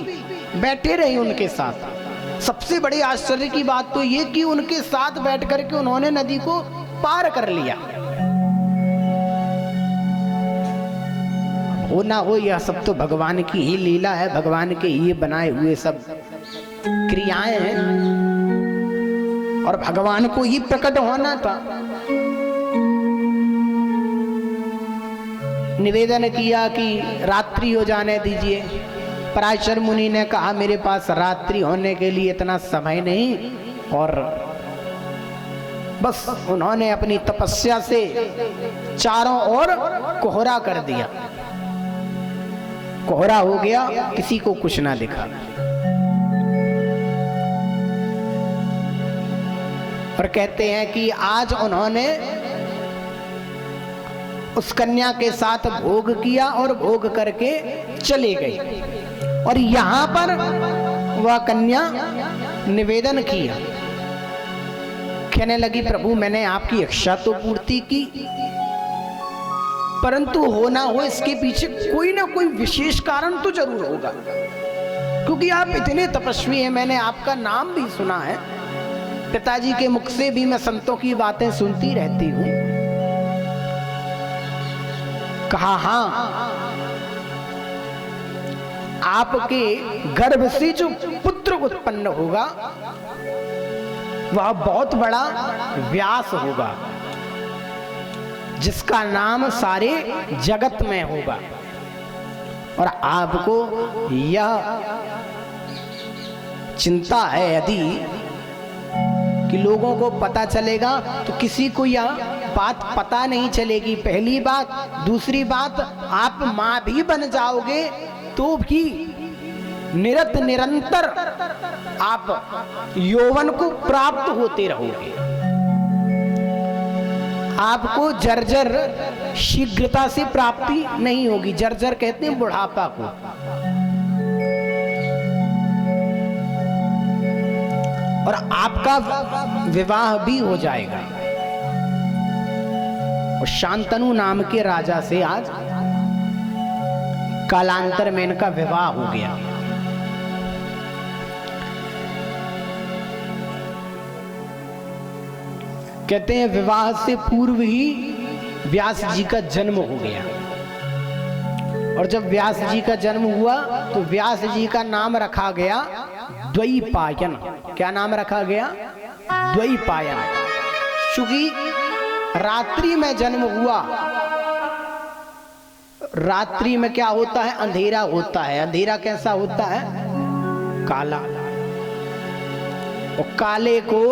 बैठे रहे उनके साथ। सबसे बड़ी आश्चर्य की बात तो ये कि उनके साथ बैठ करके उन्होंने नदी को पार कर लिया। हो ना हो यह सब तो भगवान की ही लीला है, भगवान के ही बनाए हुए सब क्रियाएं हैं और भगवान को ही प्रकट होना था। निवेदन किया कि रात्रि हो जाने दीजिए। पराशर मुनि ने कहा मेरे पास रात्रि होने के लिए इतना समय नहीं, और बस उन्होंने अपनी तपस्या से चारों ओर कोहरा कर दिया। कोहरा हो गया, किसी को कुछ ना दिखा। और कहते हैं कि आज उन्होंने उस कन्या के साथ भोग किया और भोग करके चले गए। और यहां पर वह कन्या निवेदन किया कहने लगी प्रभु मैंने आपकी इच्छा तो पूर्ति की, परंतु हो ना हो इसके पीछे कोई ना कोई विशेष कारण तो जरूर होगा, क्योंकि आप इतने तपस्वी हैं, मैंने आपका नाम भी सुना है, पिताजी के मुख से भी मैं संतों की बातें सुनती रहती हूं। कहा हाँ, आपके गर्भ से जो पुत्र उत्पन्न होगा वह बहुत बड़ा व्यास होगा, जिसका नाम सारे जगत में होगा। और आपको यह चिंता है यदि कि लोगों को पता चलेगा तो किसी को यह बात पता नहीं चलेगी, पहली बात। दूसरी बात, आप मां भी बन जाओगे तो भी निरंतर आप यौवन को प्राप्त होते रहोगे, आपको जर्जर शीघ्रता से प्राप्ति नहीं होगी। जर्जर कहते हैं बुढ़ापा को। और आपका विवाह भी हो जाएगा। और शांतनु नाम के राजा से आज कालांतर में इनका विवाह हो गया। कहते हैं विवाह से पूर्व ही व्यास जी का जन्म हो गया। और जब व्यास जी का जन्म हुआ तो व्यास जी का नाम रखा गया द्वैपायन। क्या नाम रखा गया? द्वैपायन। चूंकि रात्रि में जन्म हुआ, रात्रि में क्या होता है? अंधेरा होता है। अंधेरा कैसा होता है? काला। और काले को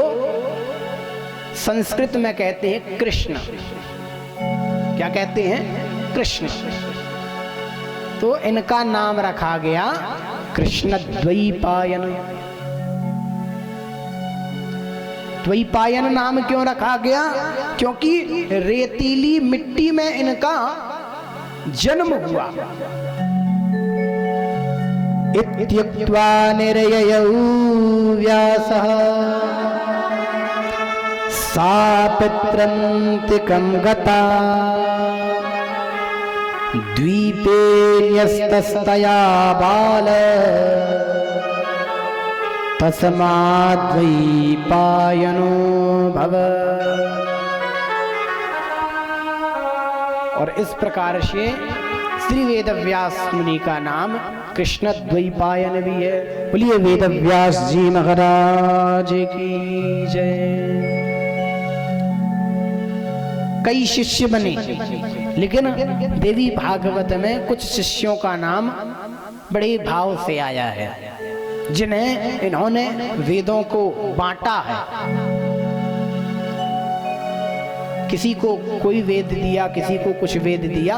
संस्कृत में कहते हैं कृष्ण। क्या कहते हैं? कृष्ण। तो इनका नाम रखा गया कृष्ण द्वैपायन। द्वैपायन नाम क्यों रखा गया? क्योंकि रेतीली मिट्टी में इनका जन्म हुआ। इत्युक्त्वा निर्ययौ व्यासः सा पित्रन्तिकं गता द्वीपे न्यस्तस्तया बाल तस्माद्वैपायनो भव। और इस प्रकार से श्री वेदव्यास मुनि का नाम कृष्ण द्वैपायन भी है। बोलिए वेदव्यास जी महाराज की जय। कई शिष्य बने, लेकिन देवी भागवत में कुछ शिष्यों का नाम बड़े भाव से आया है, जिन्हें इन्होंने वेदों को बांटा है। किसी को कोई वेद दिया, किसी को कुछ वेद दिया।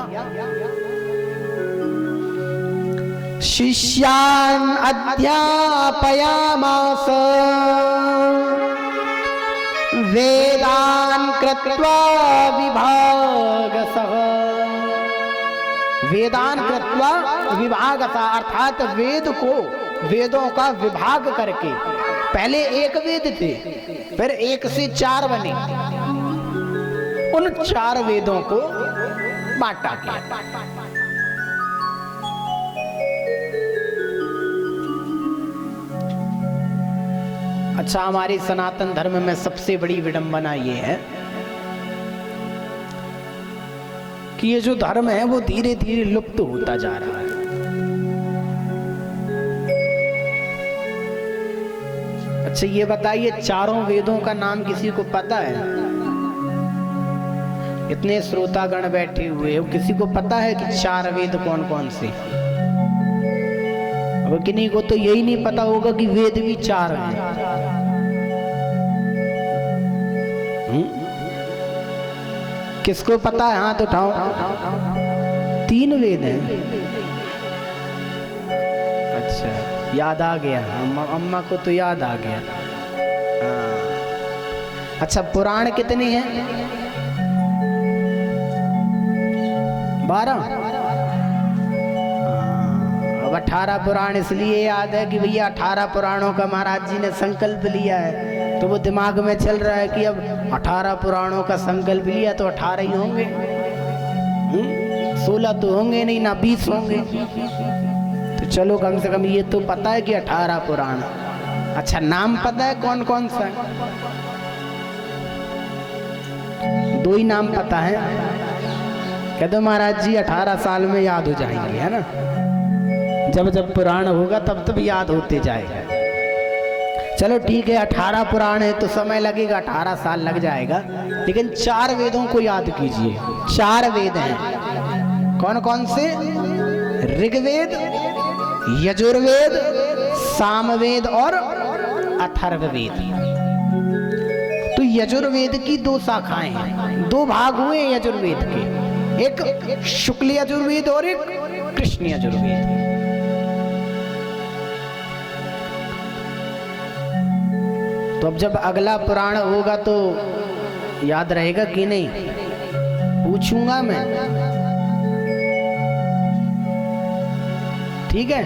शिष्यान् अध्यापयामास वेदान् कृत्वा विभागसः। वेदान् कृत्वा विभागसः अर्थात वेद को, वेदों का विभाग करके। पहले एक वेद थे, फिर एक से चार बने। उन चार वेदों को बांटा गया। अच्छा, हमारे सनातन धर्म में सबसे बड़ी विडंबना ये है कि ये जो धर्म है वो धीरे धीरे लुप्त होता जा रहा है। अच्छा ये बताइए, चारों वेदों का नाम किसी को पता है? इतने श्रोतागण बैठे हुए हैं, किसी को पता है कि चार वेद कौन कौन से? अब किन्हीं को तो यही नहीं पता होगा कि वेद भी चार हैं। किसको पता है? हाथ उठाओ। 3 वेद हैं। अच्छा, याद आ गया। अम्मा को तो याद आ गया। अच्छा, पुराण कितने हैं? 12। अब 18 पुराण इसलिए याद है कि भैया 18 पुराणों का महाराज जी ने संकल्प लिया है तो वो दिमाग में चल रहा है कि अब 18 पुराणों का संकल्प लिया तो 18 ही होंगे, 16 तो होंगे नहीं, ना 20 होंगे। तो चलो कम से कम ये तो पता है कि 18 पुराण। अच्छा, नाम पता है कौन कौन सा है? 2 ही नाम पता है। कहते महाराज जी 18 साल में याद हो जाएंगे, है ना। जब जब पुराण होगा तब तब याद होते जाएगा। चलो ठीक है, 18 पुराण है तो समय लगेगा, 18 साल लग जाएगा। लेकिन 4 वेदों को याद कीजिए। 4 वेद हैं। कौन कौन से? ऋग्वेद, यजुर्वेद, सामवेद और अथर्ववेद। तो यजुर्वेद की 2 शाखाएं हैं, 2 भाग हुए यजुर्वेद के, एक शुक्ल यजुर्वेद और एक कृष्ण यजुर्वेद। तो अब जब अगला पुराण होगा तो याद रहेगा कि नहीं, पूछूंगा मैं, ठीक है।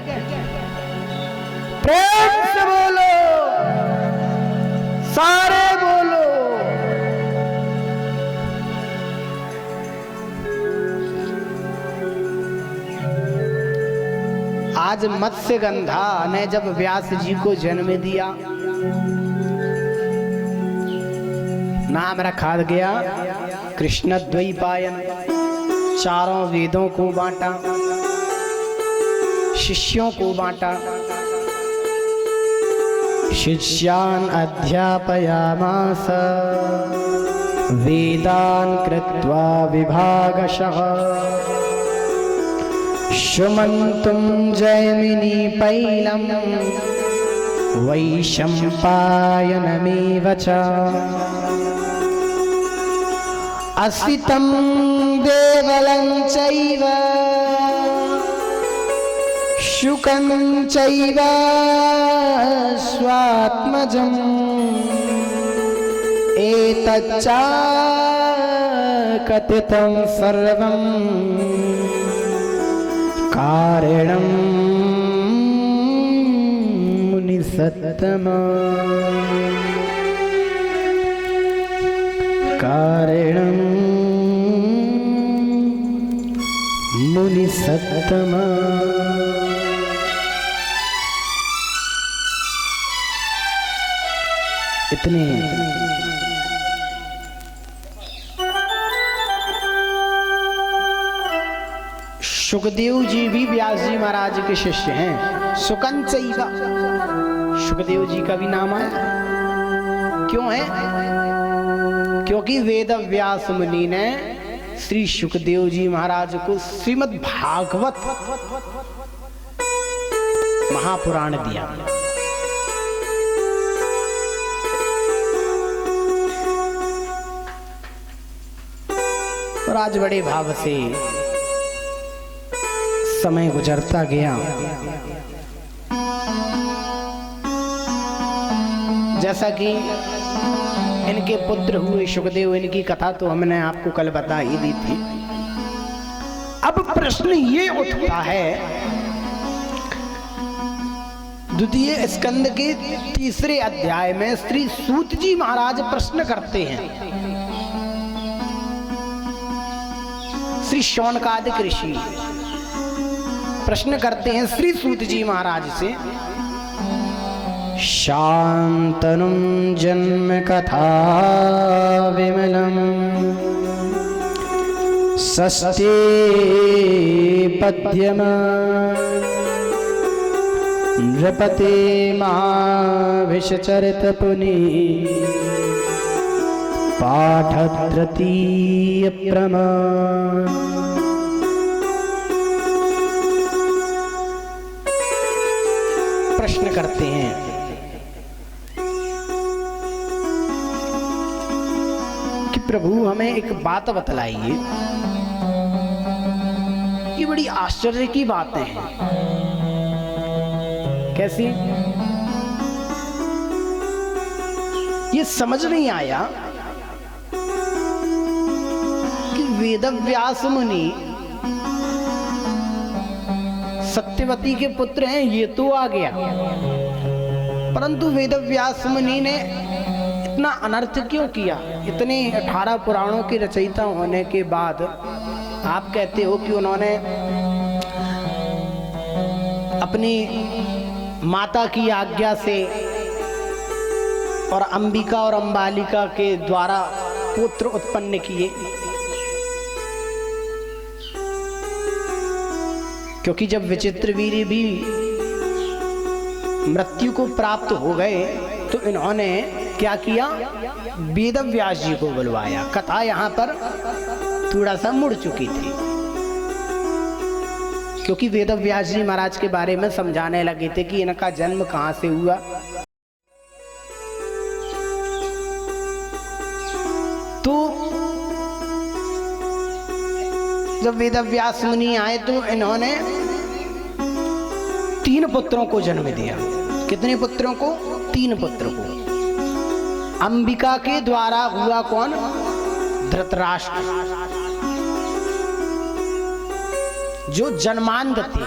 प्रेम से बोलो, सारे बोलो। आज मत्स्यगंधा ने जब व्यास जी को जन्म दिया, नाम रखा गया कृष्ण द्वैपायन। 4 वेदों को बांटा, शिष्यों को बांटा। शिष्यान् अध्यापयामास वेदान् कृत्वा विभागशः। सुमन्तुं जैमिनी पैलम् वैशम्पायनमेव च। असितं देवलं चैव शुकं चैव स्वात्मजम्। एतच्च कथितं सर्वं कारणं मुनिसत्तमा। कारणं मुनिसत्तमा। इतने सुखदेव जी भी व्यास जी महाराज के शिष्य हैं। सुकंचैवा, सुखदेव जी का भी नाम है। क्यों है? क्योंकि वेद व्यास मुनि ने श्री सुखदेव जी महाराज को श्रीमद् भागवत महापुराण दिया। और आज बड़े भाव से समय गुजरता गया। जैसा कि इनके पुत्र हुए सुखदेव, इनकी कथा तो हमने आपको कल बता ही दी थी। अब प्रश्न ये उठता है, द्वितीय स्कंद के 3 अध्याय में श्री सूत जी महाराज प्रश्न करते हैं। श्री शौनकादिक ऋषि प्रश्न करते हैं श्री सूत जी महाराज से। शांतनुं जन्म कथा विमलम् सस्ते पद्यम नृपते महाभिषचरित पुनि पाठ तृतीय प्रमाण। प्रश्न करते हैं, प्रभु हमें एक बात बतलाइए। ये बड़ी आश्चर्य की बातें हैं। कैसी? ये समझ नहीं आया कि वेदव्यास मुनि सत्यवती के पुत्र हैं, ये तो आ गया, परंतु वेदव्यास मुनि ने इतना अनर्थ क्यों किया? इतने 18 पुराणों की रचयिता होने के बाद आप कहते हो कि उन्होंने अपनी माता की आज्ञा से और अंबिका और अंबालिका के द्वारा पुत्र उत्पन्न किए, क्योंकि जब विचित्रवीर्य भी मृत्यु को प्राप्त हो गए तो इन्होंने क्या किया? वेदव्यास जी को बुलवाया। कथा यहाँ पर थोड़ा सा मुड़ चुकी थी, क्योंकि वेदव्यास जी महाराज के बारे में समझाने लगे थे कि इनका जन्म कहाँ से हुआ। तो जब वेदव्यास मुनि आए तो इन्होंने 3 पुत्रों को जन्म दिया। कितने पुत्रों को? 3 पुत्र को। अंबिका के द्वारा हुआ कौन? धृतराष्ट्र, जो जन्मांध थे।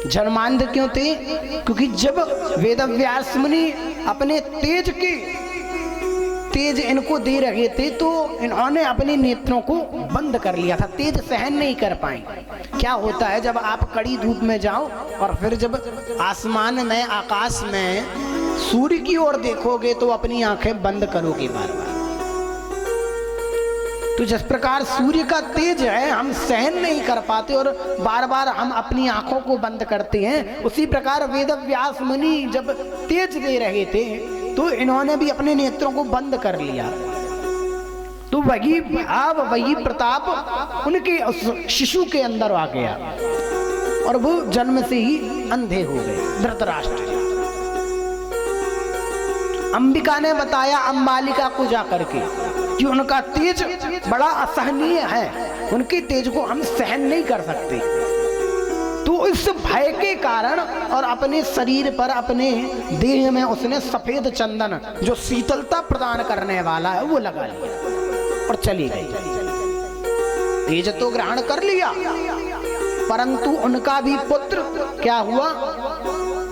जन्मांध क्यों थे? क्योंकि जब वेदव्यास मुनि अपने तेज इनको दे रहे थे तो इन्होंने अपने नेत्रों को बंद कर लिया था, तेज सहन नहीं कर पाए। क्या होता है जब आप कड़ी धूप में जाओ और फिर जब आसमान में, आकाश में सूर्य की ओर देखोगे तो अपनी आंखें बंद करोगे बार बार। तो जिस प्रकार सूर्य का तेज है हम सहन नहीं कर पाते और बार बार हम अपनी आंखों को बंद करते हैं, उसी प्रकार वेदव्यास मुनि जब तेज दे रहे थे तो इन्होंने भी अपने नेत्रों को बंद कर लिया। तो वही भाव, वही प्रताप उनके उस शिशु के अंदर आ गया और वो जन्म से ही अंधे हो गए। धृतराष्ट्र। अंबिका ने बताया अंबालिका को जाकर के कि उनका तेज बड़ा असहनीय है, उनके तेज को हम सहन नहीं कर सकते। तो इस भय के कारण और अपने शरीर पर, अपने देह में उसने सफेद चंदन जो शीतलता प्रदान करने वाला है वो लगा लिया और चली गई। तेज तो ग्रहण कर लिया, परंतु उनका भी पुत्र क्या हुआ?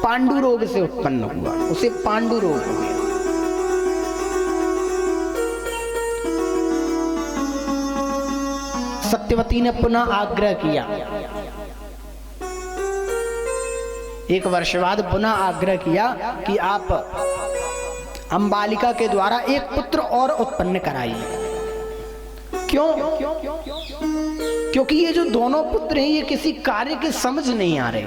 पांडु रोग से उत्पन्न हुआ, उसे पांडु रोग हो गया। सत्यवती ने पुनः आग्रह किया, एक वर्ष बाद पुनः आग्रह किया कि आप अंबालिका के द्वारा एक पुत्र और उत्पन्न कराइए। क्यों? क्योंकि ये जो दोनों पुत्र हैं ये किसी कार्य के समझ नहीं आ रहे।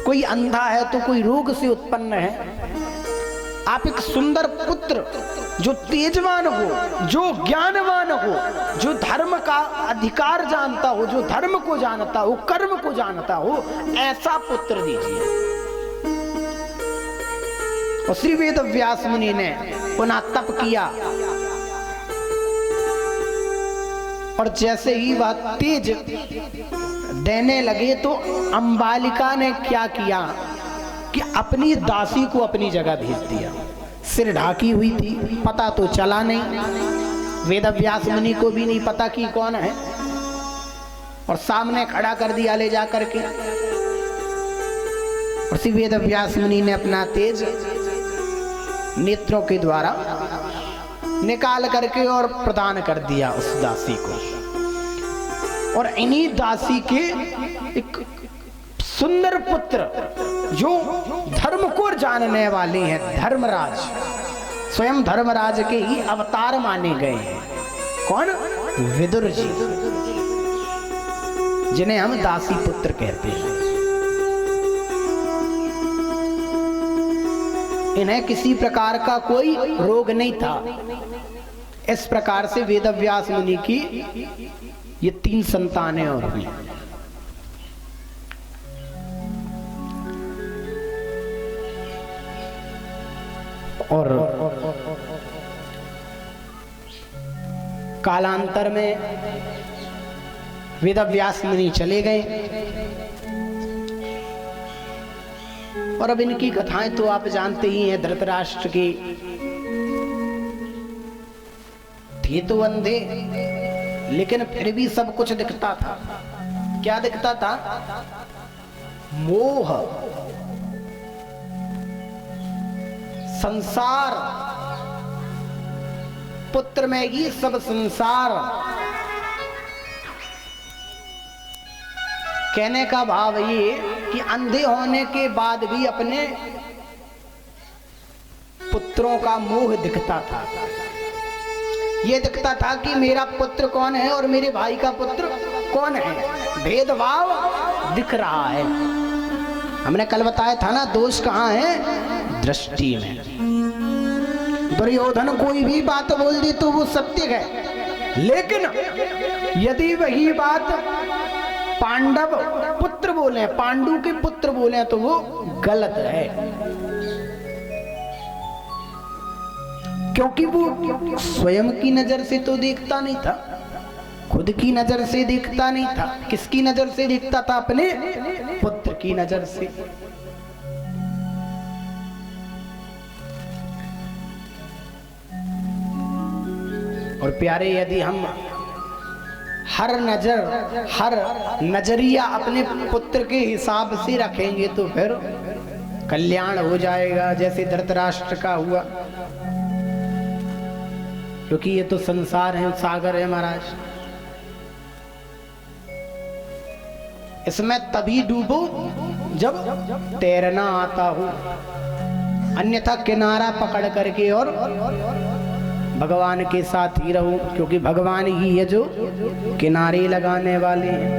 कोई अंधा है तो कोई रोग से उत्पन्न है। आप एक सुंदर पुत्र जो तेजवान हो, जो ज्ञानवान हो, जो धर्म का अधिकार जानता हो, जो धर्म को जानता हो, कर्म को जानता हो, ऐसा पुत्र दीजिए। और श्री वेदव्यास मुनि ने पुनः तप किया और जैसे ही वह तेज देने लगे तो अंबालिका ने क्या किया कि अपनी दासी को अपनी जगह भेज दिया। सिर ढाकी हुई थी, पता तो चला नहीं, वेदव्यास मुनि को भी नहीं पता कि कौन है, और सामने खड़ा कर दिया ले जा करके। और श्री वेदव्यास मुनि ने अपना तेज नेत्रों के द्वारा निकाल करके और प्रदान कर दिया उस दासी को। और इन्हीं दासी के एक सुंदर पुत्र जो धर्म को जानने वाले हैं, धर्मराज, स्वयं धर्मराज के ही अवतार माने गए हैं। कौन? विदुर जी, जिन्हें हम दासी पुत्र कहते हैं। इन्हें किसी प्रकार का कोई रोग नहीं था। इस प्रकार से वेदव्यास मुनि की ये 3 संतानें और हुई। और कालांतर में वेदव्यास मुनि चले गए और अब इनकी कथाएं तो आप जानते ही हैं। धृतराष्ट्र की थे तो अंधे, लेकिन फिर भी सब कुछ दिखता था। क्या दिखता था? मोह, संसार, पुत्र में ही सब संसार। कहने का भाव ये कि अंधे होने के बाद भी अपने पुत्रों का मोह दिखता था। ये दिखता था कि मेरा पुत्र कौन है और मेरे भाई का पुत्र कौन है, भेदभाव दिख रहा है। हमने कल बताया था ना, दोष कहाँ है? दृष्टि में। दुर्योधन कोई भी बात बोल दी तो वो सत्य है, लेकिन यदि वही बात पांडव पुत्र बोले, पांडु के पुत्र बोले, तो वो गलत है, क्योंकि वो स्वयं की नजर से तो देखता नहीं था, खुद की नजर से देखता नहीं था। किसकी नजर से देखता था? अपने पुत्र की नजर से। और प्यारे, यदि हम हर नजरिया अपने पुत्र के हिसाब से रखेंगे तो फिर कल्याण हो जाएगा, जैसे धृतराष्ट्र का हुआ। क्योंकि ये तो संसार है, सागर है महाराज, इसमें तभी डूबो जब तैरना आता हो, अन्यथा किनारा पकड़ करके और भगवान के साथ ही रहो, क्योंकि भगवान ही है जो किनारे लगाने वाले हैं।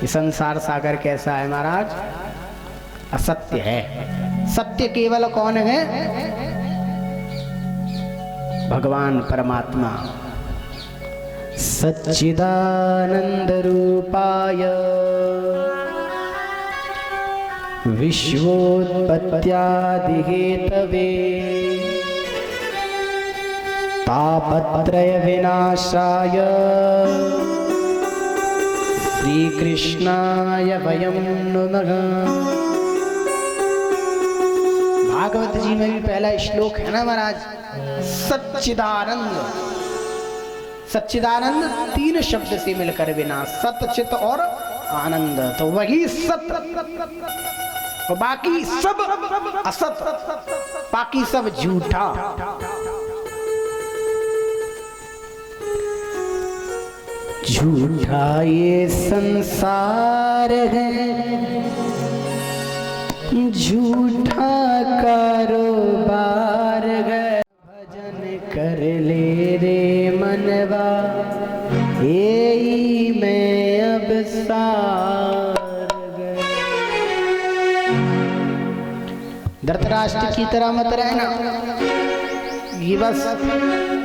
ये संसार सागर कैसा है महाराज? असत्य है। सत्य केवल कौन है? भगवान परमात्मा। सच्चिदानंद रूपाय विश्वोत्पत्त्यादि हेतवे तापत्रय विनाशाय श्री कृष्णाय वयं नमः। भागवत जी में भी पहला श्लोक है ना महाराज, सच्चिदानंद। सच्चिदानंद तीन शब्द से मिलकर बिना, सत चित और आनंद, तो वही सत, और बाकी सब असत, बाकी सब झूठा। झूठा ये संसार है, झूठा कारोबार है। भजन कर ले रे मनवा, यही मैं अब सार गए। धृतराष्ट्र की तरह मत रहना, ये बस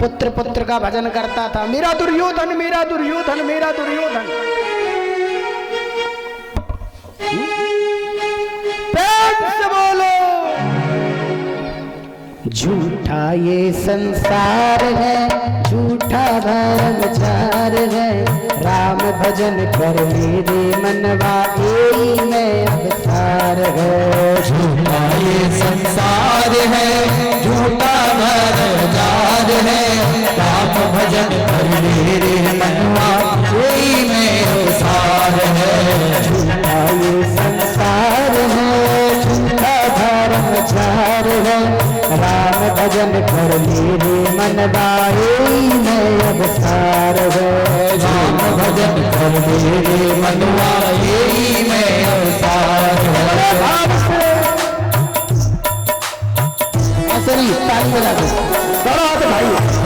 पुत्र पुत्र का भजन करता था, मेरा दुर्योधन, मेरा दुर्योधन, मेरा दुर्योधन। झूठा ये संसार है, झूठा भ्रमचार है। राम भजन कर मेरे मनवा, यही मैं अवतार है। झूठा ये संसार है, झूठा भ्रमचार है। राम भजन कर मेरे मनवा, यही मैं अवतार है। झूठा ये संसार है, झूठा भ्रमचार है। राम भजन कर मेरे मनवा, यही मैं अवतार है। राम भजन कर मेरे मनवा, यही मैं अवतार है। ऐसे नहीं, ताली बजा दो, बड़ा हाथ भाई।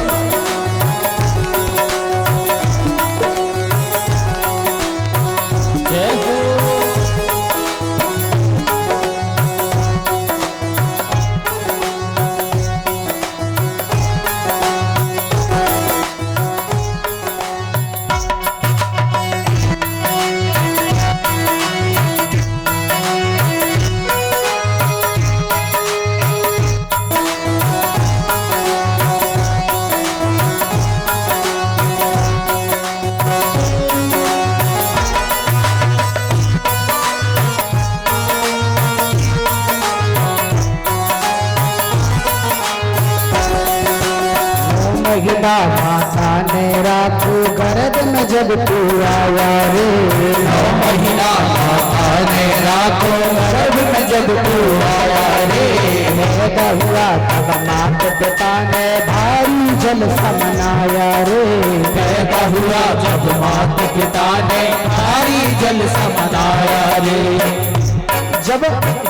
महीना माता ने राखो गर्भ में जब तू आया रे। 9 महीना माता ने राखो गर्भ में जब तू आया रे। पैदा हुआ तब माता पिता ने भारी जलसा मनाया रे। पैदा हुआ जब माता पिता ने भारी जलसा मनाया रे। जब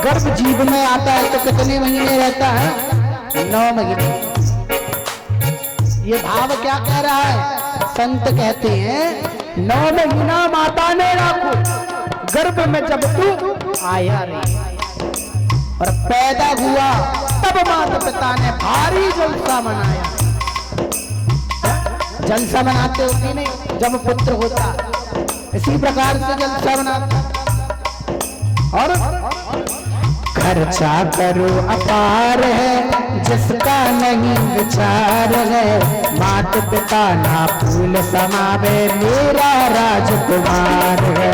गर्भ जीव में आता है तो कितने महीने रहता है? 9 महीने। ये भाव क्या कह रहा है? संत कहते हैं 9 महीना माता ने राखो गर्भ में जब तू आया रे। और पैदा हुआ तब माता पिता ने भारी जलसा मनाया। जलसा मनाते हो कि नहीं जब पुत्र होता? इसी प्रकार से जलसा मनाते। और खर्चा करो अपार है जिसका नहीं विचार है। माता पिता ना फूल समावे मेरा राजकुमार है।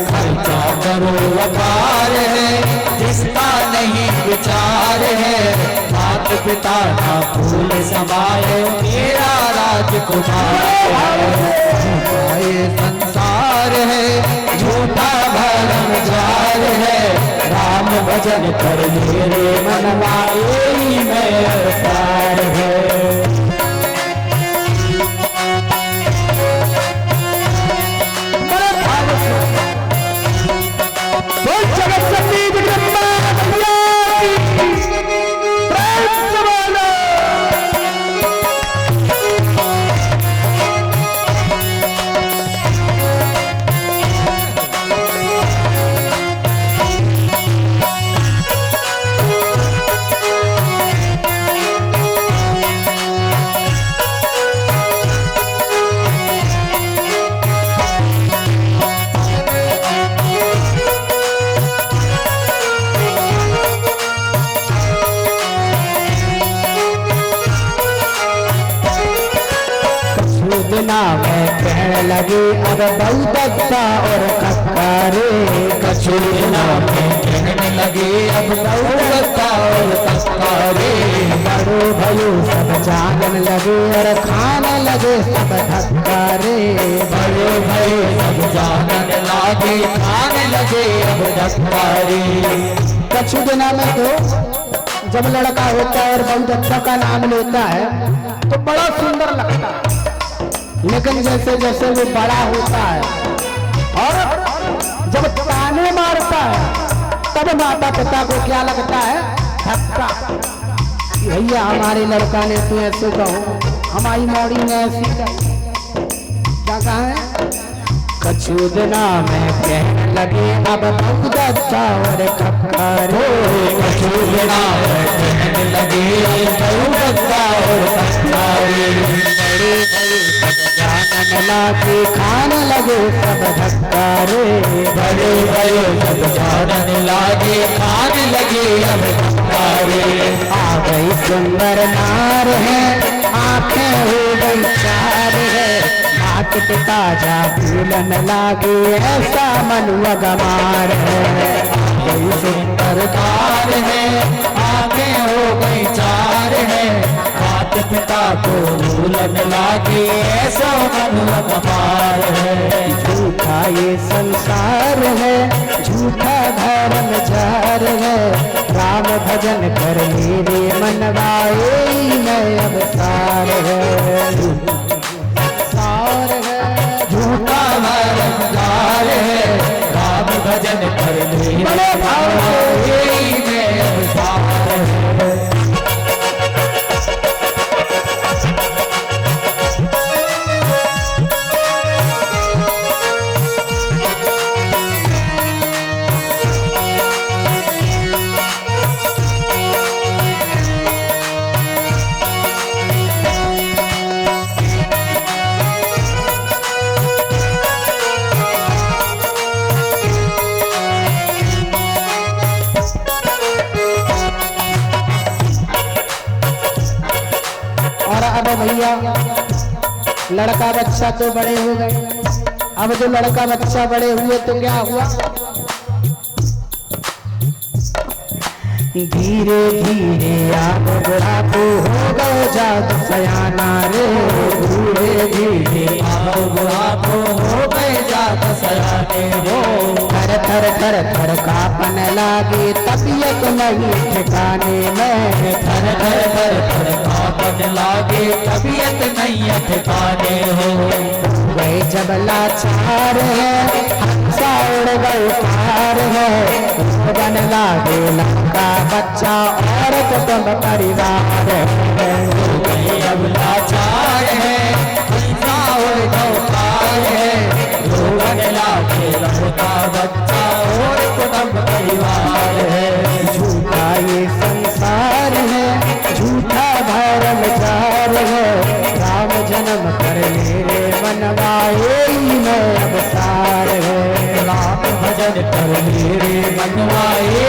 खर्चा करो अपार है जिसका नहीं विचार है। माता पिता ना फूल समाए मेरा राजकुमार है। ये संसार है झूठा भरम जार है। राम भजन कर मेरे मनवा यही मैं अवतार है। बिना मैं कहने लगे अब बहुत अच्छा और कक्कारे। कछु बिना मैं कहने लगे अब बहुत अच्छा और कक्कारे। बड़ो भयो सब जानने लगे और खाने लगे सब धक्कारे। बड़े भये सब जानने लगे खाने लगे अब धक्कारे। कछु दिना में तो जब लड़का होता है और बहुत अच्छा का नाम लेता है तो बड़ा सुंदर लगता है। लेकिन जैसे जैसे वो बड़ा होता है और जब ताने मारता है तब माता पिता को क्या लगता है? धक्का। भैया हमारे लड़का ने तो ऐसे कहो, हमारी मौड़ी ने ऐसी क्या कहा है? कछु दिना में कहने लगे अब बहुत अच्छा और कक्कारे। कछु बिना मैं कहने लगे बहुत अच्छा और कक्कारे। बड़े भये सब जानने लगे खाने लगे सब धक्कारे। बड़े भये सब जानने लगे खाने लगे अब धक्कारे। आ गई सुंदर नार है आंखें हो गई चार है। माता पिता जा भूलन लागे ऐसा मनुआ गमार है। कोई सुंदर कार है आंखें हो गई चार है। माता पिता को भूलन लागे ऐसा मनुआ गमार है। झूठा ये संसार है झूठा धर्म जार है। राम भजन कर मेरे मनवाए मैं अवतार है। झूठा भरमदार है राम भजन कर मेरे मनवाए मैं अवतार है। अब भैया लड़का बच्चा तो बड़े हो गए। अब जो लड़का बच्चा बड़े हुए तो क्या हुआ? धीरे धीरे आप बुढ़ापो हो गए जात सयाना रे, बूढ़े भी आओ बुढ़ापो हो गए जात सयाने हो। थर थर थर थर कापन लागे तबीयत नहीं ठिकाने में, थर थर थर थर कांपन लागे तबीयत नहीं है ठिकाने हो। वही जब लाचार है हंसा उड़ गए पार है, बन लागे लंका बच्चा और कुटुंब परिवार है। अब लाचार है हंसा उड़ गए पार है, रोवन लागे लंका बच्चा और कुटुंब परिवार है। झूठा ये संसार है, झूठा धर्म जार है, राम जन्म कर मेरे मनवाए में अवसार है। राम भजन कर मेरे मनवाए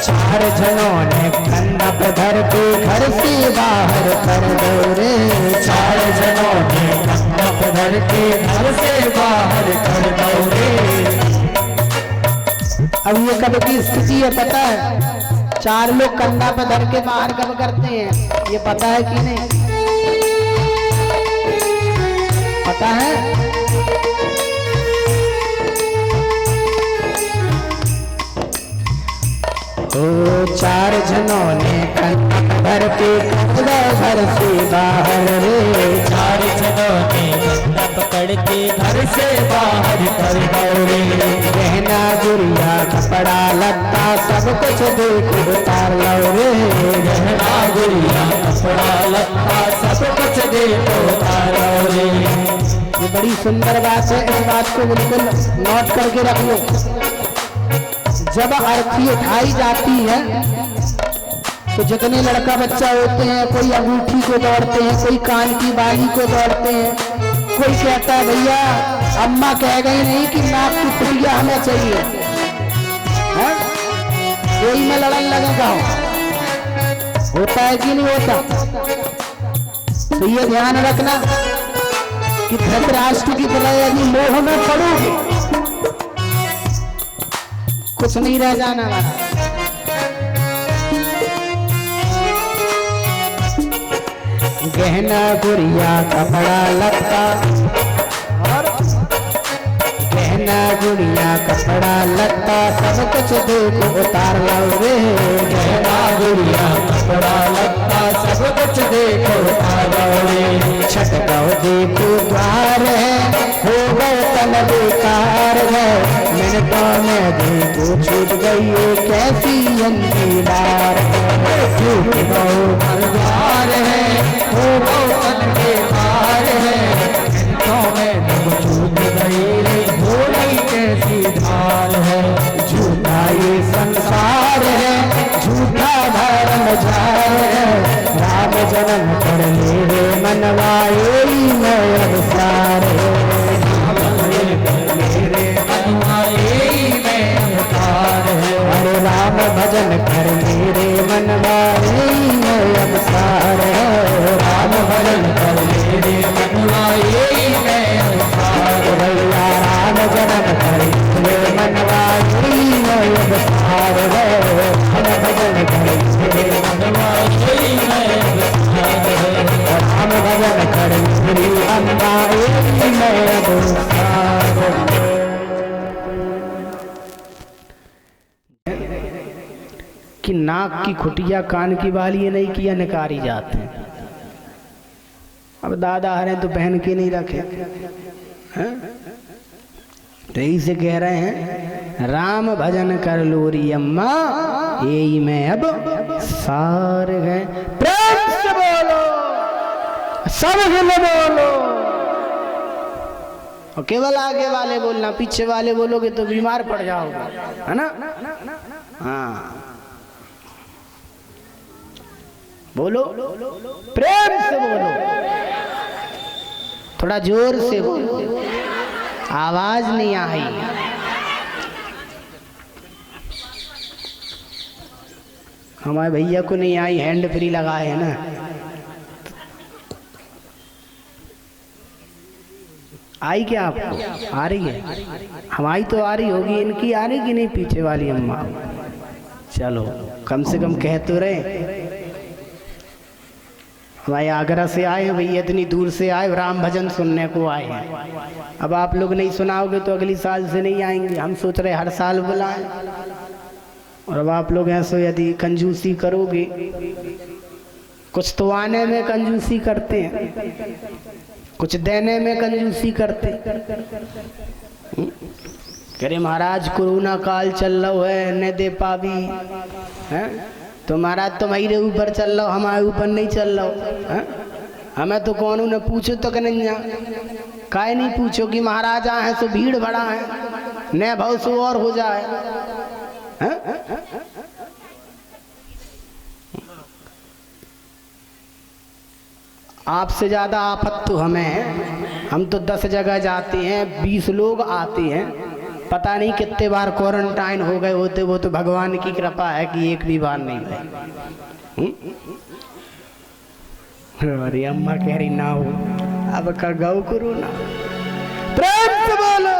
चार जनों ने कंधा पे धर के घर से बाहर कर दो रे, चार जनों ने कंधा पे धर के घर से बाहर कर दो रे। अब ये कब की स्थिति है पता है? चार लोग कंधा पे धर के बाहर कब करते हैं ये पता है कि नहीं? पता है? ओ चार जनों ने कंधा भर के कपड़ा घर से बाहर रे, चार जनों ने कंधा पकड़ के घर से बाहर कर दो रे। गहना गुड़िया कपड़ा लत्ता सब कुछ देख उतार लो रे, गहना गुड़िया कपड़ा लत्ता सब कुछ देखो तारो रे। ये बड़ी सुंदर बात है, इस बात को बिल्कुल नोट करके रख लो। जब अर्थी उठाई जाती है तो जितने लड़का बच्चा होते हैं, कोई अंगूठी को दौड़ते हैं, कोई कान की बाली को दौड़ते हैं, कोई कहता है भैया अम्मा कह गई नहीं कि नाक की फुलिया हमें चाहिए, है? यही में लड़न लगेगा। होता है कि नहीं होता? तो ये ध्यान रखना कि धृतराष्ट्र की तरह यदि मोह में पड़ोगे कुछ नहीं रह जाना वाला। गहना गुड़िया कपड़ा लत्ता, और गहना गुड़िया कपड़ा लत्ता सब कुछ देखो उतार लो रे, गहना गुड़िया कपड़ा लत्ता सब कुछ देखो तारो रे। छटकाओ देखो द्वार है, हो गए तन बेकार है, मिनटों में देखो छूट गई ये कैसी अंधीरार है। छूट गओ मरदार है, हो गओ तन बेकार है, मिनटों में तुम छूट गई रे, भोली कैसी धार है। झूठा ये संसार है, झूठा धर्म जार है, राम जन्म कर मेरे मनवाए में अवसार है। मेरे मनवाए में अवतार है। अरे राम भजन कर मेरे मनवाए में अवसार है, राम भजन कर मेरे मनवाए में अवतार है। भैया राम जन्म कर मेरे मनवाए में अवसार है, राम भजन कर मेरे मनवाए में अवतार है। राम भजन कर मेरी मनवाए में अवसार है। कि नाक की खुटिया कान की बाली ये नहीं किया निकारी जाते हैं। अब दादा हरे तो पहन के नहीं रखे हैं? तो यही से कह रहे हैं राम भजन कर लोरी अम्मा यही में अब सार गए। प्रेम से बोलो, सब हिल बोलो। और केवल आगे वाले बोलना, पीछे वाले बोलोगे तो बीमार पड़ जाओगे, है ना। हाँ बोलो, प्रेम से बोलो, थोड़ा जोर से बोलो, आवाज नहीं आई। हमारे भैया को नहीं आई, हैंड फ्री लगाए है ना। आई क्या आपको? आ रही है? हमारी तो आ रही होगी, इनकी आ रही कि नहीं पीछे वाली अम्मा? चलो कम से कम कह तो रहे। भाई आगरा से आए हैं भैया, इतनी दूर से आए, राम भजन सुनने को आए हैं। अब आप लोग नहीं सुनाओगे तो अगली साल से नहीं आएंगे। हम सोच रहे हर साल बुलाएं, और अब आप लोग ऐसे यदि कंजूसी करोगे, कुछ तो आने में कंजूसी करते हैं, कुछ देने में कंजूसी करते। अरे महाराज कोरोना काल चल रहा है, न दे पावी है तो महाराज तुम्हारे ऊपर चल रहा, हमारे ऊपर नहीं चल रहा। हमें तो कौन न पूछो तो कन्हैया, काहे नहीं पूछो कि महाराज आए सो भीड़ भरा है, न भाव सो और हो जाए। आपसे ज्यादा आफत तो हमें है। हम तो 10 जगह जाते हैं, 20 लोग आते हैं, पता नहीं कितने बार क्वारंटाइन हो गए होते। वो तो भगवान की कृपा है कि एक भी बार नहीं हुई। अरे अम्मा कह रही ना हो, अब कर गौ करो ना, प्रेम से बोलो।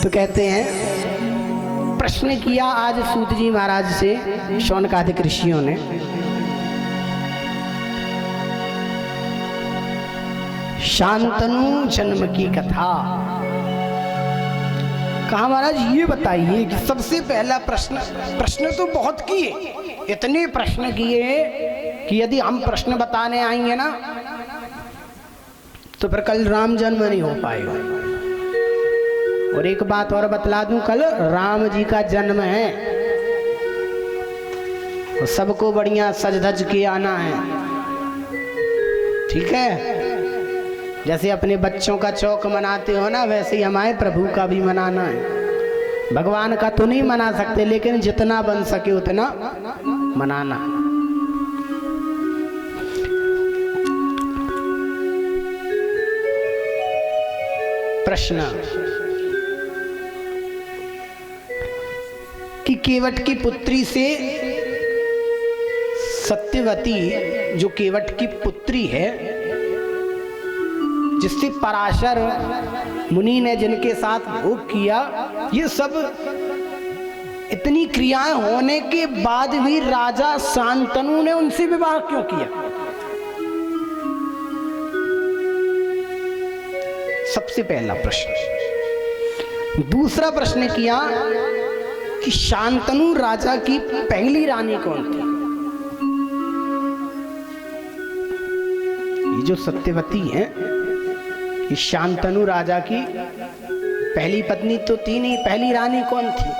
तो कहते हैं, प्रश्न किया आज सूत जी महाराज से शौनकादिक ऋषियों ने, शांतनु जन्म की कथा। कहा महाराज ये बताइए कि सबसे पहला प्रश्न तो बहुत किए, इतने प्रश्न किए कि यदि हम प्रश्न बताने आएंगे ना तो फिर कल राम जन्म नहीं हो पाएगा। और एक बात और बतला दूं, कल राम जी का जन्म है और सबको बढ़िया सज धज के आना है, ठीक है। जैसे अपने बच्चों का चौक मनाते हो ना, वैसे ही हमारे प्रभु का भी मनाना है। भगवान का तो नहीं मना सकते, लेकिन जितना बन सके उतना मनाना। प्रश्न कि केवट की पुत्री से सत्यवती, जो केवट की पुत्री है, जिससे पराशर मुनि ने जिनके साथ भोग किया, ये सब इतनी क्रियाएं होने के बाद भी राजा शांतनु ने उनसे विवाह क्यों किया? सबसे पहला प्रश्न। दूसरा प्रश्न किया कि शांतनु राजा की पहली रानी कौन थी? ये जो सत्यवती है, ये शांतनु राजा की पहली पत्नी तो थी नहीं, पहली रानी कौन थी?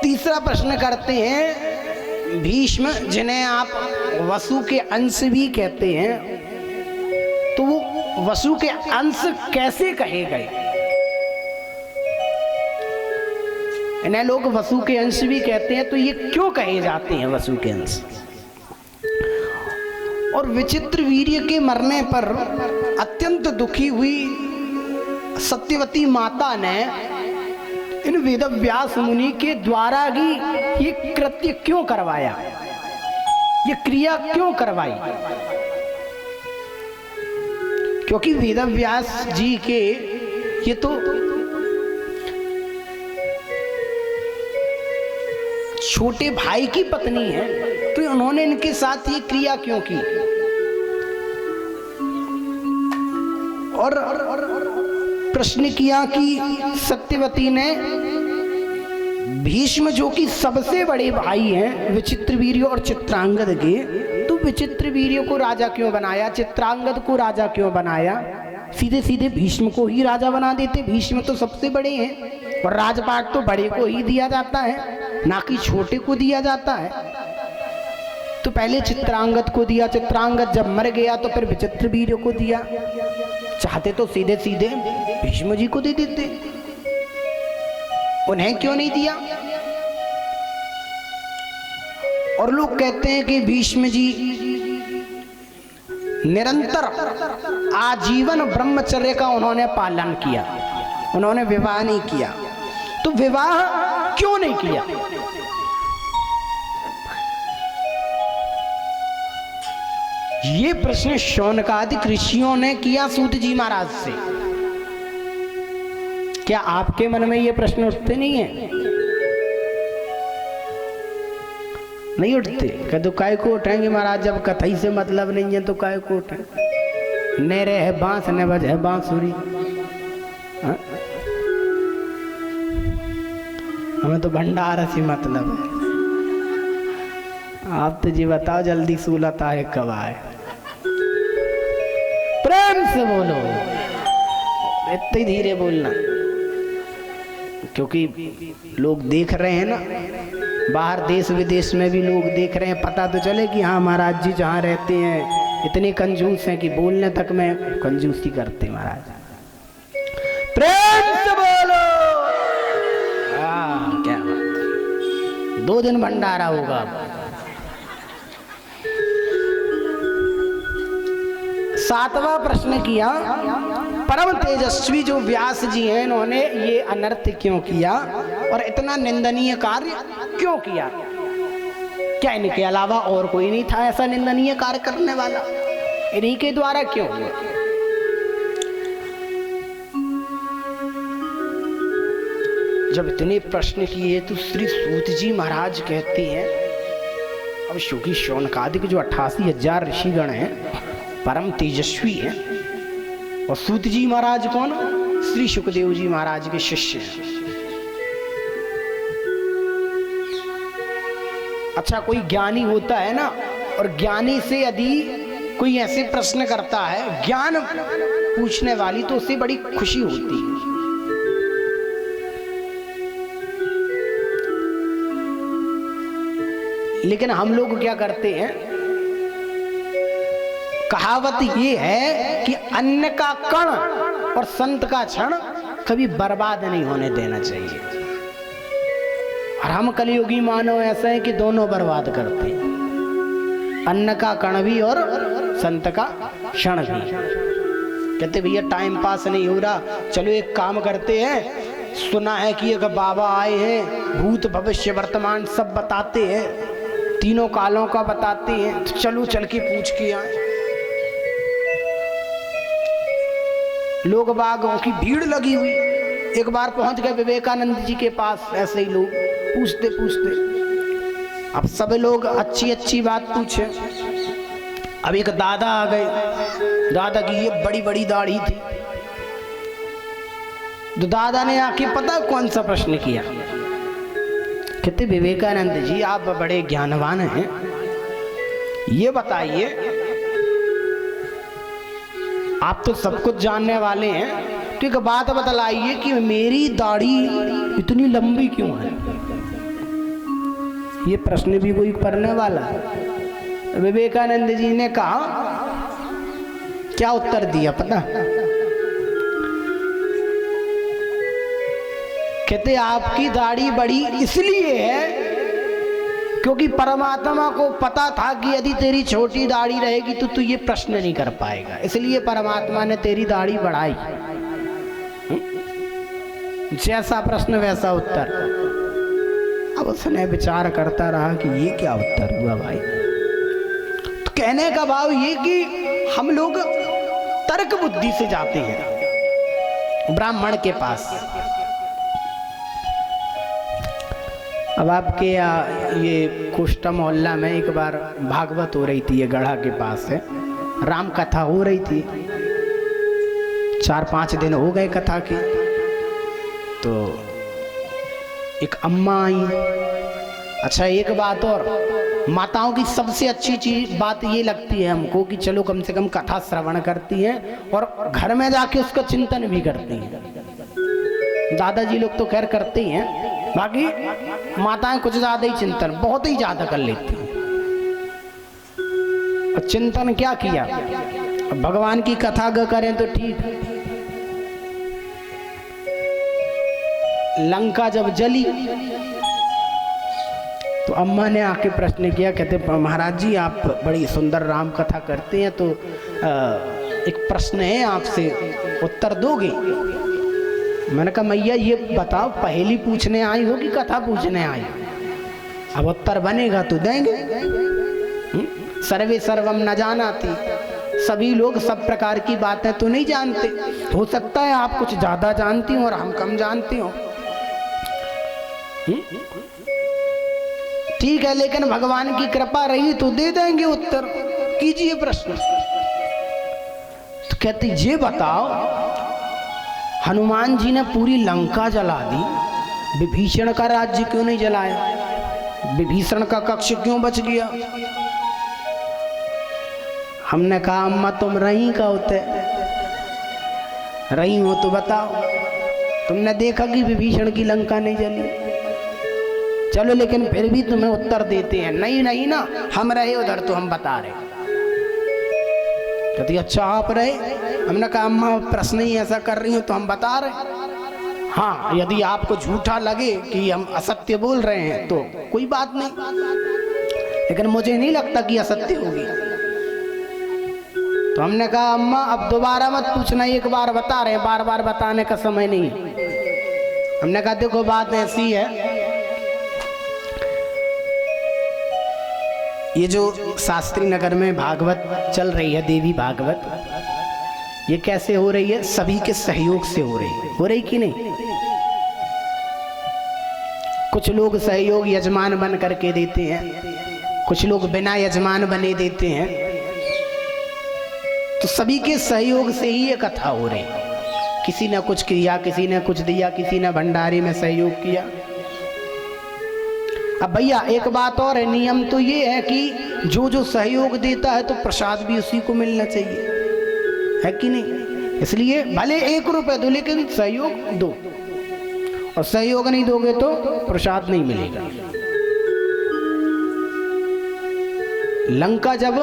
तीसरा प्रश्न करते हैं, भीष्म जिन्हें आप वसु के अंश भी कहते हैं, तो वो वसु के अंश कैसे कहे गए? इन्हें लोग वसु के अंश भी कहते हैं, तो ये क्यों कहे जाते हैं वसु के अंश? और विचित्र वीर्य के मरने पर अत्यंत दुखी हुई सत्यवती माता ने इन वेदव्यास मुनि के द्वारा ही ये कृत्य क्यों करवाया, ये क्रिया क्यों करवाई? क्योंकि वेदव्यास जी के ये तो छोटे भाई की पत्नी है, तो उन्होंने इनके साथ ये क्रिया क्यों की? और प्रश्न किया कि सत्यवती ने भीष्म, जो कि सबसे बड़े भाई हैं विचित्रवीर्य और चित्रांगद के, तो विचित्रवीर्य को राजा क्यों बनाया, चित्रांगद को राजा क्यों बनाया? सीधे सीधे भीष्म को ही राजा बना देते। भीष्म तो सबसे बड़े हैं और राजपाट तो बड़े को ही दिया जाता है, ना कि छोटे को दिया जाता है। तो पहले चित्रांगद को दिया, चित्रांगद जब मर गया तो फिर विचित्र वीर्य को दिया। चाहते तो सीधे सीधे भीष्म जी को दे देते, उन्हें क्यों नहीं दिया? और लोग कहते हैं कि भीष्म जी निरंतर आजीवन ब्रह्मचर्य का उन्होंने पालन किया, उन्होंने विवाह नहीं किया। तो विवाह क्यों नहीं किया? ये प्रश्न शौनकादिक ऋषियों ने किया सूत जी महाराज से। क्या आपके मन में ये प्रश्न उठते नहीं है? नहीं उठते? क्या तो काय को उठेंगे महाराज, जब कथई से मतलब नहीं है तो काय को उठे? नेरे है बांस ने बज है बांसुरी। हमें तो भंडार से मतलब है। आप तो जी बताओ जल्दी सूलत आए कब आए? प्रेम से बोलो, इतनी धीरे बोलना, क्योंकि लोग देख रहे हैं ना, बाहर देश विदेश में भी लोग देख रहे हैं। पता तो चले कि हाँ महाराज जी जहाँ रहते हैं इतने कंजूस हैं कि बोलने तक में कंजूसी करते महाराज। प्रेम से बोलो। क्या बात, 2 दिन भंडारा होगा। सातवां प्रश्न किया, परम तेजस्वी जो व्यास जी हैं इन्होंने ये अनर्थ क्यों किया और इतना निंदनीय कार्य क्यों किया? क्या इनके अलावा और कोई नहीं था ऐसा निंदनीय कार्य करने वाला? इन्हीं के द्वारा क्यों हुआ? जब इतने प्रश्न किए तो श्री सूत जी महाराज कहते हैं, अब शोकी शौनकादिक जो 88,000 ऋषिगण हैं परम तेजस्वी हैं, और सूत जी महाराज कौन? श्री सुखदेव जी महाराज के शिष्य हैं। अच्छा, कोई ज्ञानी होता है ना, और ज्ञानी से यदि कोई ऐसे प्रश्न करता है ज्ञान पूछने वाली, तो उससे बड़ी खुशी होती है। लेकिन हम लोग क्या करते हैं, कहावत ये है कि अन्न का कण और संत का क्षण कभी बर्बाद नहीं होने देना चाहिए। और हम कलियुगी मानव ऐसे हैं कि दोनों बर्बाद करते हैं, अन्न का कण भी और संत का क्षण भी। कहते भैया टाइम पास नहीं हो रहा, चलो एक काम करते हैं, सुना है कि एक बाबा आए हैं, भूत भविष्य वर्तमान सब बताते हैं, तीनों कालों का बताते हैं, तो चलो चल के पूछ के आए। लोग बागों की भीड़ लगी हुई, एक बार पहुंच गए विवेकानंद जी के पास, ऐसे ही लोग पूछते पूछते, अब सब लोग अच्छी अच्छी बात पूछे। अब एक दादा आ गए, दादा की ये बड़ी बड़ी दाढ़ी थी, तो दादा ने आके पता कौन सा प्रश्न किया? कहते विवेकानंद जी आप बड़े ज्ञानवान हैं, ये बताइए, आप तो सब कुछ जानने वाले हैं, तो एक बात बतलाइए कि मेरी दाढ़ी इतनी लंबी क्यों है? ये प्रश्न भी कोई करने वाला है। विवेकानंद जी ने कहा, क्या उत्तर दिया पता? कहते आपकी दाढ़ी बड़ी इसलिए है क्योंकि परमात्मा को पता था कि यदि तेरी छोटी दाढ़ी रहेगी तो तू ये प्रश्न नहीं कर पाएगा, इसलिए परमात्मा ने तेरी दाढ़ी बढ़ाई। जैसा प्रश्न वैसा उत्तर। अब उसने विचार करता रहा कि ये क्या उत्तर हुआ भाई। तो कहने का भाव ये कि हम लोग तर्क बुद्धि से जाते हैं ब्राह्मण के पास। अब आपके ये कोष्टा मोहल्ला में एक बार भागवत हो रही थी, ये गढ़ा के पास है, राम कथा हो रही थी, 4-5 दिन हो गए कथा की। तो एक अम्मा आई। अच्छा एक बात और, माताओं की सबसे अच्छी चीज बात ये लगती है हमको कि चलो कम से कम कथा श्रवण करती हैं और घर में जाके उसका चिंतन भी करती हैं। दादाजी लोग तो खैर करते ही हैं, बाकी माताएं कुछ ज्यादा ही चिंतन बहुत ही ज्यादा कर लेती हैं। और चिंतन क्या किया, अब भगवान की कथा करें तो ठीक। लंका जब जली तो अम्मा ने आके प्रश्न किया, कहते महाराज जी आप बड़ी सुंदर राम कथा करते हैं, तो एक प्रश्न है आपसे, उत्तर दोगे? मैंने कहा मैया ये बताओ, पहेली पूछने आई हो कि कथा पूछने आई हो? अब उत्तर बनेगा तो देंगे। सर्वे सर्वम न जानाति, सभी लोग सब प्रकार की बातें तो नहीं जानते, हो सकता है आप कुछ ज्यादा जानती हो और हम कम जानते हो। ठीक है, लेकिन भगवान की कृपा रही तो दे देंगे उत्तर, कीजिए प्रश्न। तो कहते ये बताओ, हनुमान जी ने पूरी लंका जला दी, विभीषण का राज्य क्यों नहीं जलाया? विभीषण का कक्ष क्यों बच गया? हमने कहा अम्मा तुम रही का होते, रही हो तो बताओ, तुमने देखा कि विभीषण की लंका नहीं जली? चलो लेकिन फिर भी तुम्हें उत्तर देते हैं। नहीं नहीं ना, हम रहे उधर तो हम बता रहे। कहती अच्छा आप रहे? हमने कहा अम्मा प्रश्न ही ऐसा कर रही हो तो हम बता रहे। हाँ, यदि आपको झूठा लगे कि हम असत्य बोल रहे हैं तो कोई बात नहीं, लेकिन मुझे नहीं लगता कि असत्य होगी। तो हमने कहा अम्मा अब दोबारा मत पूछना, एक बार बता रहे हैं, बार बार बताने का समय नहीं। हमने कहा देखो बात ऐसी है, ये जो शास्त्री नगर में भागवत चल रही है, देवी भागवत, ये कैसे हो रही है? सभी के सहयोग से हो रही है। हो रही कि नहीं? कुछ लोग सहयोग यजमान बन करके देते हैं, कुछ लोग बिना यजमान बने देते हैं, तो सभी के सहयोग से ही ये कथा हो रही। किसी ने कुछ किया, किसी ने कुछ दिया, किसी ने भंडारे में सहयोग किया। अब भैया एक बात और है, नियम तो ये है कि जो जो सहयोग देता है तो प्रसाद भी उसी को मिलना चाहिए, है कि नहीं? इसलिए भले 1 रुपए दो लेकिन सहयोग दो, और सहयोग नहीं दोगे तो प्रसाद नहीं मिलेगा। लंका जब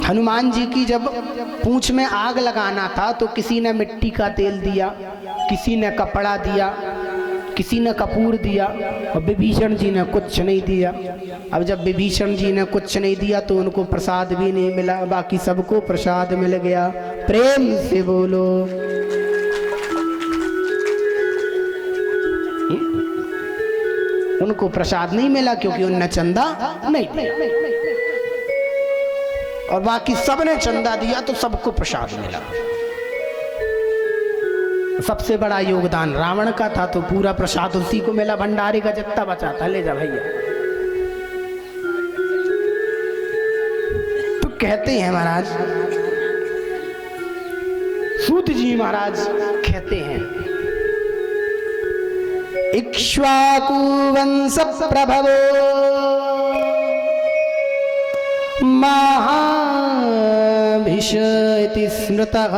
हनुमान जी की जब पूंछ में आग लगाना था तो किसी ने मिट्टी का तेल दिया, किसी ने कपड़ा दिया, किसी ने कपूर दिया, और विभीषण जी ने कुछ नहीं दिया। अब जब विभीषण जी ने कुछ नहीं दिया तो उनको प्रसाद भी नहीं मिला, बाकी सबको प्रसाद मिल गया। प्रेम से बोलो। उनको प्रसाद नहीं मिला क्योंकि उनने चंदा नहीं दिया, और बाकी सबने चंदा दिया तो सबको प्रसाद मिला। सबसे बड़ा योगदान रावण का था तो पूरा प्रसाद उसी को मिला, भंडारे का जितना बचा था ले जा भैया। तो कहते हैं महाराज, सूत जी महाराज कहते हैं, इक्ष्वाकु वंश प्रभवो महाभीष इति स्मृतः,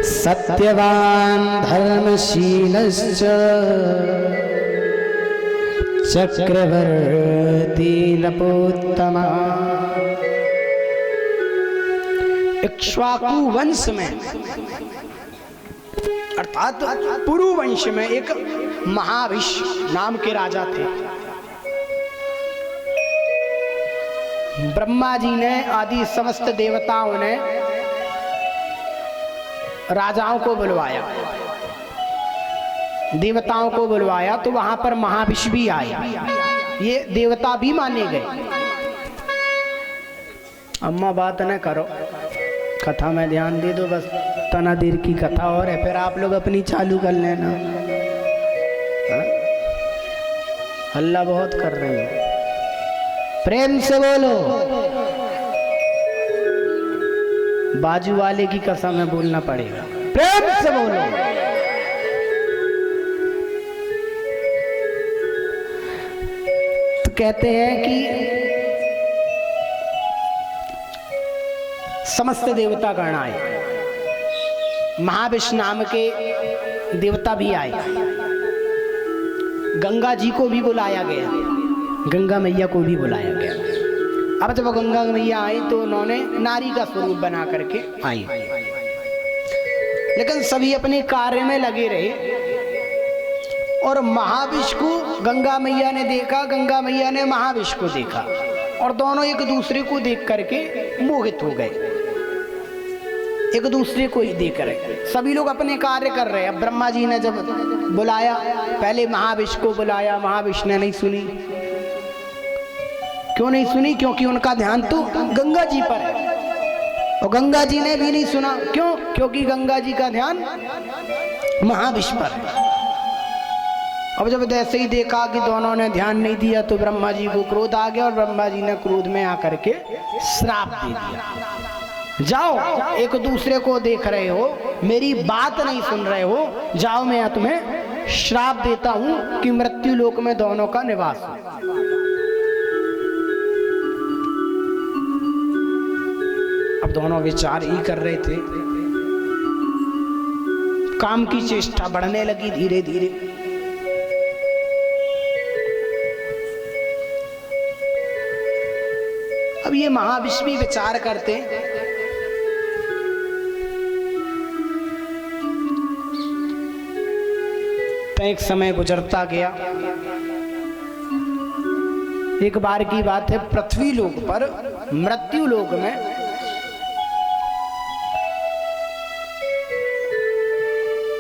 सत्यवान धर्मशीलश्च चक्रवर्ती नपोत्तम। इक्ष्वाकु वंश में अर्थात पुरु वंश में एक महाभीष नाम के राजा थे। ब्रह्मा जी ने आदि समस्त देवताओं ने राजाओं को बुलवाया, देवताओं को बुलवाया, तो वहां पर महाभीष भी आए, ये देवता भी माने गए। अम्मा बात न करो, कथा में ध्यान दे दो, बस तना देर की कथा और है, फिर आप लोग अपनी चालू कर लेना। हल्ला बहुत कर रहे हो, प्रेम से बोलो। बाजू वाले की कसम है बोलना पड़ेगा, प्रेम से बोलो। तो कहते हैं कि समस्त देवता गण आए, महाभीष नाम के देवता भी आए, गंगा जी को भी बुलाया गया, गंगा मैया को भी बुलाया गया। अब जब गंगा मैया आई तो उन्होंने नारी का स्वरूप बना करके आई, लेकिन सभी अपने कार्य में लगे रहे। और महाविष्णु को गंगा मैया ने देखा, गंगा मैया ने महाविष्णु को देखा, और दोनों एक दूसरे को देख करके मोहित हो गए, एक दूसरे को ही देख रहे। सभी लोग अपने कार्य कर रहे। अब ब्रह्मा जी ने जब बुलाया, पहले महाविष्णु को बुलाया, महाविष्णु ने नहीं सुनी। क्यों नहीं सुनी? क्योंकि उनका ध्यान तो गंगा जी पर है, और गंगा जी ने भी नहीं सुना। क्यों? क्योंकि गंगा जी का ध्यान महाविष्णु पर है। अब जब जैसे ही देखा कि दोनों ने ध्यान नहीं दिया तो ब्रह्मा जी को क्रोध आ गया, और ब्रह्मा जी ने क्रोध में आकर के श्राप दे दिया। जाओ, एक दूसरे को देख रहे हो, मेरी बात नहीं सुन रहे हो, जाओ मैं तुम्हें श्राप देता हूं कि मृत्यु लोक में दोनों का निवास हो। अब दोनों विचार ही कर रहे थे, काम की चेष्टा बढ़ने लगी धीरे धीरे। अब ये महाविष्णु भी विचार करते, तो एक समय गुजरता गया। एक बार की बात है, पृथ्वी लोक पर, मृत्यु लोक में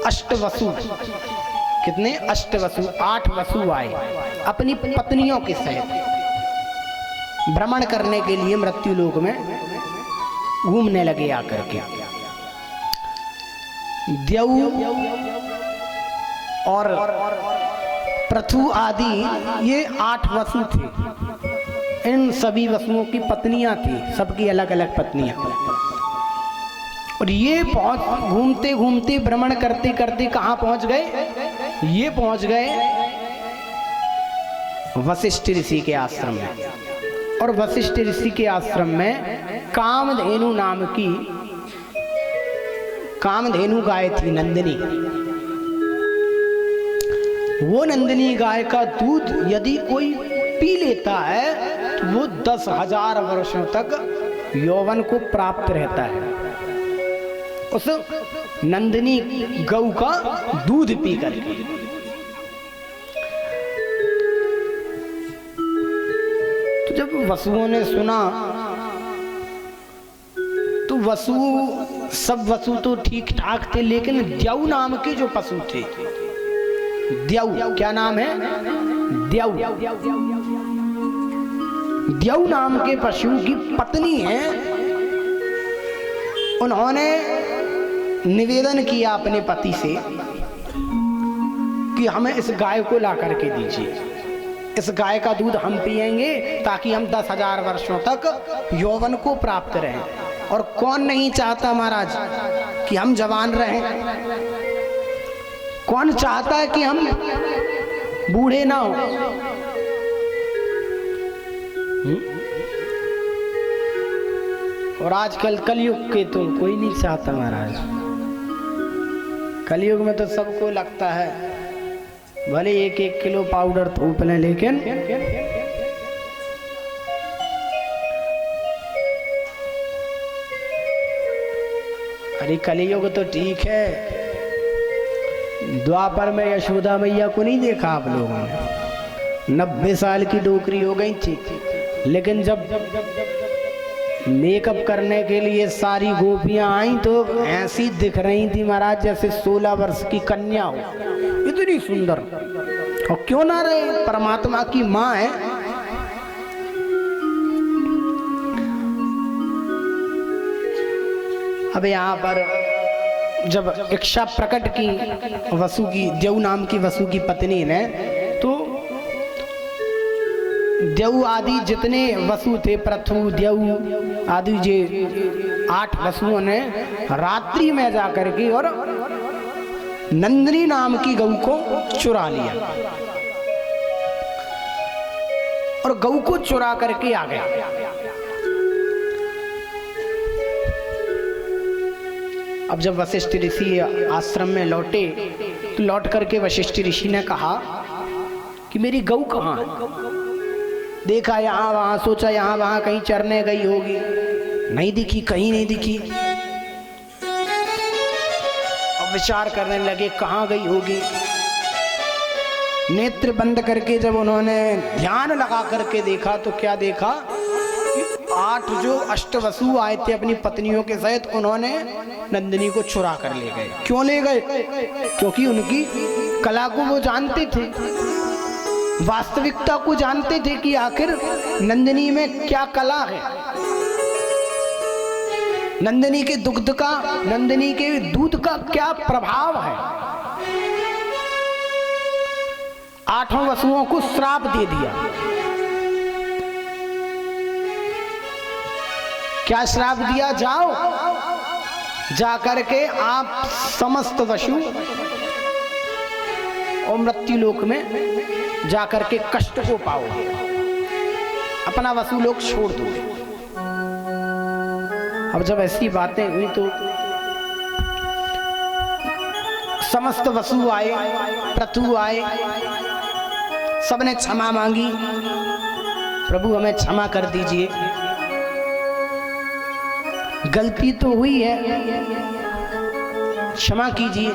अष्टवसु, कितने? अष्टवसु, 8 वसु आए अपनी पत्नियों के सहित भ्रमण करने के लिए मृत्यु लोक में घूमने लगे आकर के। देव और पृथु आदि ये 8 वसु थे। इन सभी वसुओं की पत्नियां थी, सबकी अलग अलग पत्नियां। और ये घूमते घूमते भ्रमण करते करते कहाँ पहुंच गए? ये पहुंच गए वशिष्ठ ऋषि के आश्रम में। और वशिष्ठ ऋषि के आश्रम में कामधेनु नाम की कामधेनु गाय थी, नंदिनी। वो नंदिनी गाय का दूध यदि कोई पी लेता है तो वो 10,000 वर्षों तक यौवन को प्राप्त रहता है, उस नंदिनी गौ का दूध पी करके। तो जब वसुओं ने सुना तो सब वसु तो ठीक ठाक थे, लेकिन द्यौ नाम के जो पशु थे, द्यौ, क्या नाम है? द्यौ। द्यौ नाम के पशु की पत्नी है, उन्होंने निवेदन किया अपने पति से कि हमें इस गाय को ला करके दीजिए, इस गाय का दूध हम पिएंगे ताकि हम 10,000 वर्षों तक यौवन को प्राप्त रहें। और कौन नहीं चाहता महाराज कि हम जवान रहें? कौन चाहता है कि हम बूढ़े ना हो? और आजकल कलयुग के तो कोई नहीं चाहता महाराज। कलयुग में तो सबको लगता है भले 1-1 किलो पाउडर थूप लें, लेकिन अरे कलयुग तो ठीक है, द्वापर में यशोदा मैया को नहीं देखा आप लोगों ने? 90 साल की डोकरी हो गई थी, लेकिन जब मेकअप करने के लिए सारी गोपियां आई तो ऐसी दिख रही थी महाराज जैसे 16 वर्ष की कन्या हो, इतनी सुंदर। और क्यों ना रहे, परमात्मा की माँ है। अब यहाँ पर जब इच्छा प्रकट की वसु की, देव नाम की वसु की पत्नी ने, तो देव आदि जितने वसु थे, पृथु, देव आदि जे 8 वसुओं ने रात्रि में जा करके और नंदिनी नाम की गऊ को चुरा लिया और गऊ को चुरा करके आ गया। अब जब वशिष्ठ ऋषि आश्रम में लौटे तो लौट करके वशिष्ठ ऋषि ने कहा कि मेरी गऊ कहाँ है? देखा यहाँ वहाँ, सोचा यहाँ वहाँ कहीं चरने गई होगी, नहीं दिखी, कहीं नहीं दिखी। अब विचार करने लगे कहाँ गई होगी। नेत्र बंद करके जब उन्होंने ध्यान लगा करके देखा तो क्या देखा, 8 जो अष्टवसु आए थे अपनी पत्नियों के सहित, उन्होंने नंदिनी को चुरा कर ले गए। क्यों ले गए? क्योंकि उनकी कला को वो जानते थे, वास्तविकता को जानते थे कि आखिर नंदिनी में क्या कला है, नंदिनी के दुग्ध का, नंदिनी के दूध का क्या प्रभाव है। 8 वसुओं को श्राप दे दिया। क्या श्राप दिया? जाओ, जाकर के आप समस्त वसु और मृत्यु लोक में जाकर के कष्ट को पाओगे, अपना वसु लोक छोड़ दो। अब जब ऐसी बातें हुई तो समस्त वसु आए, पृथु आए, सबने क्षमा मांगी, प्रभु हमें क्षमा कर दीजिए, गलती तो हुई है, क्षमा कीजिए।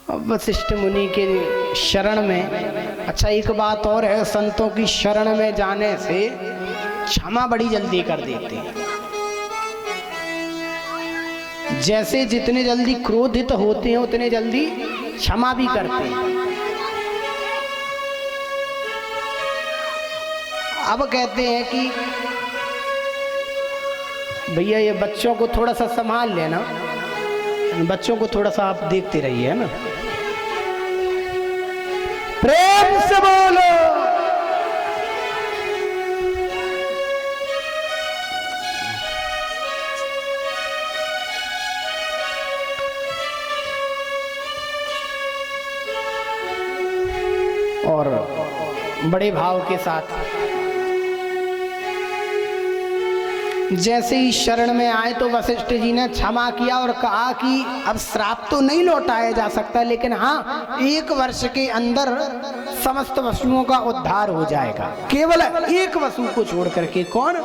अब वशिष्ठ मुनि के शरण में, अच्छा एक बात और है, संतों की शरण में जाने से क्षमा बड़ी जल्दी कर देते हैं। जैसे जितने जल्दी क्रोधित होते हैं उतने जल्दी क्षमा भी करते हैं। अब कहते हैं कि भैया ये बच्चों को थोड़ा सा संभाल लेना, बच्चों को थोड़ा सा आप देखते रहिए, है ना। प्रेम से बोलो। और बड़े भाव के साथ जैसे ही शरण में आए तो वशिष्ठ जी ने क्षमा किया और कहा कि अब श्राप तो नहीं लौटाया जा सकता, लेकिन हाँ 1 वर्ष के अंदर समस्त वसुओं का उद्धार हो जाएगा। केवल 1 वसु को छोड़ करके। कौन?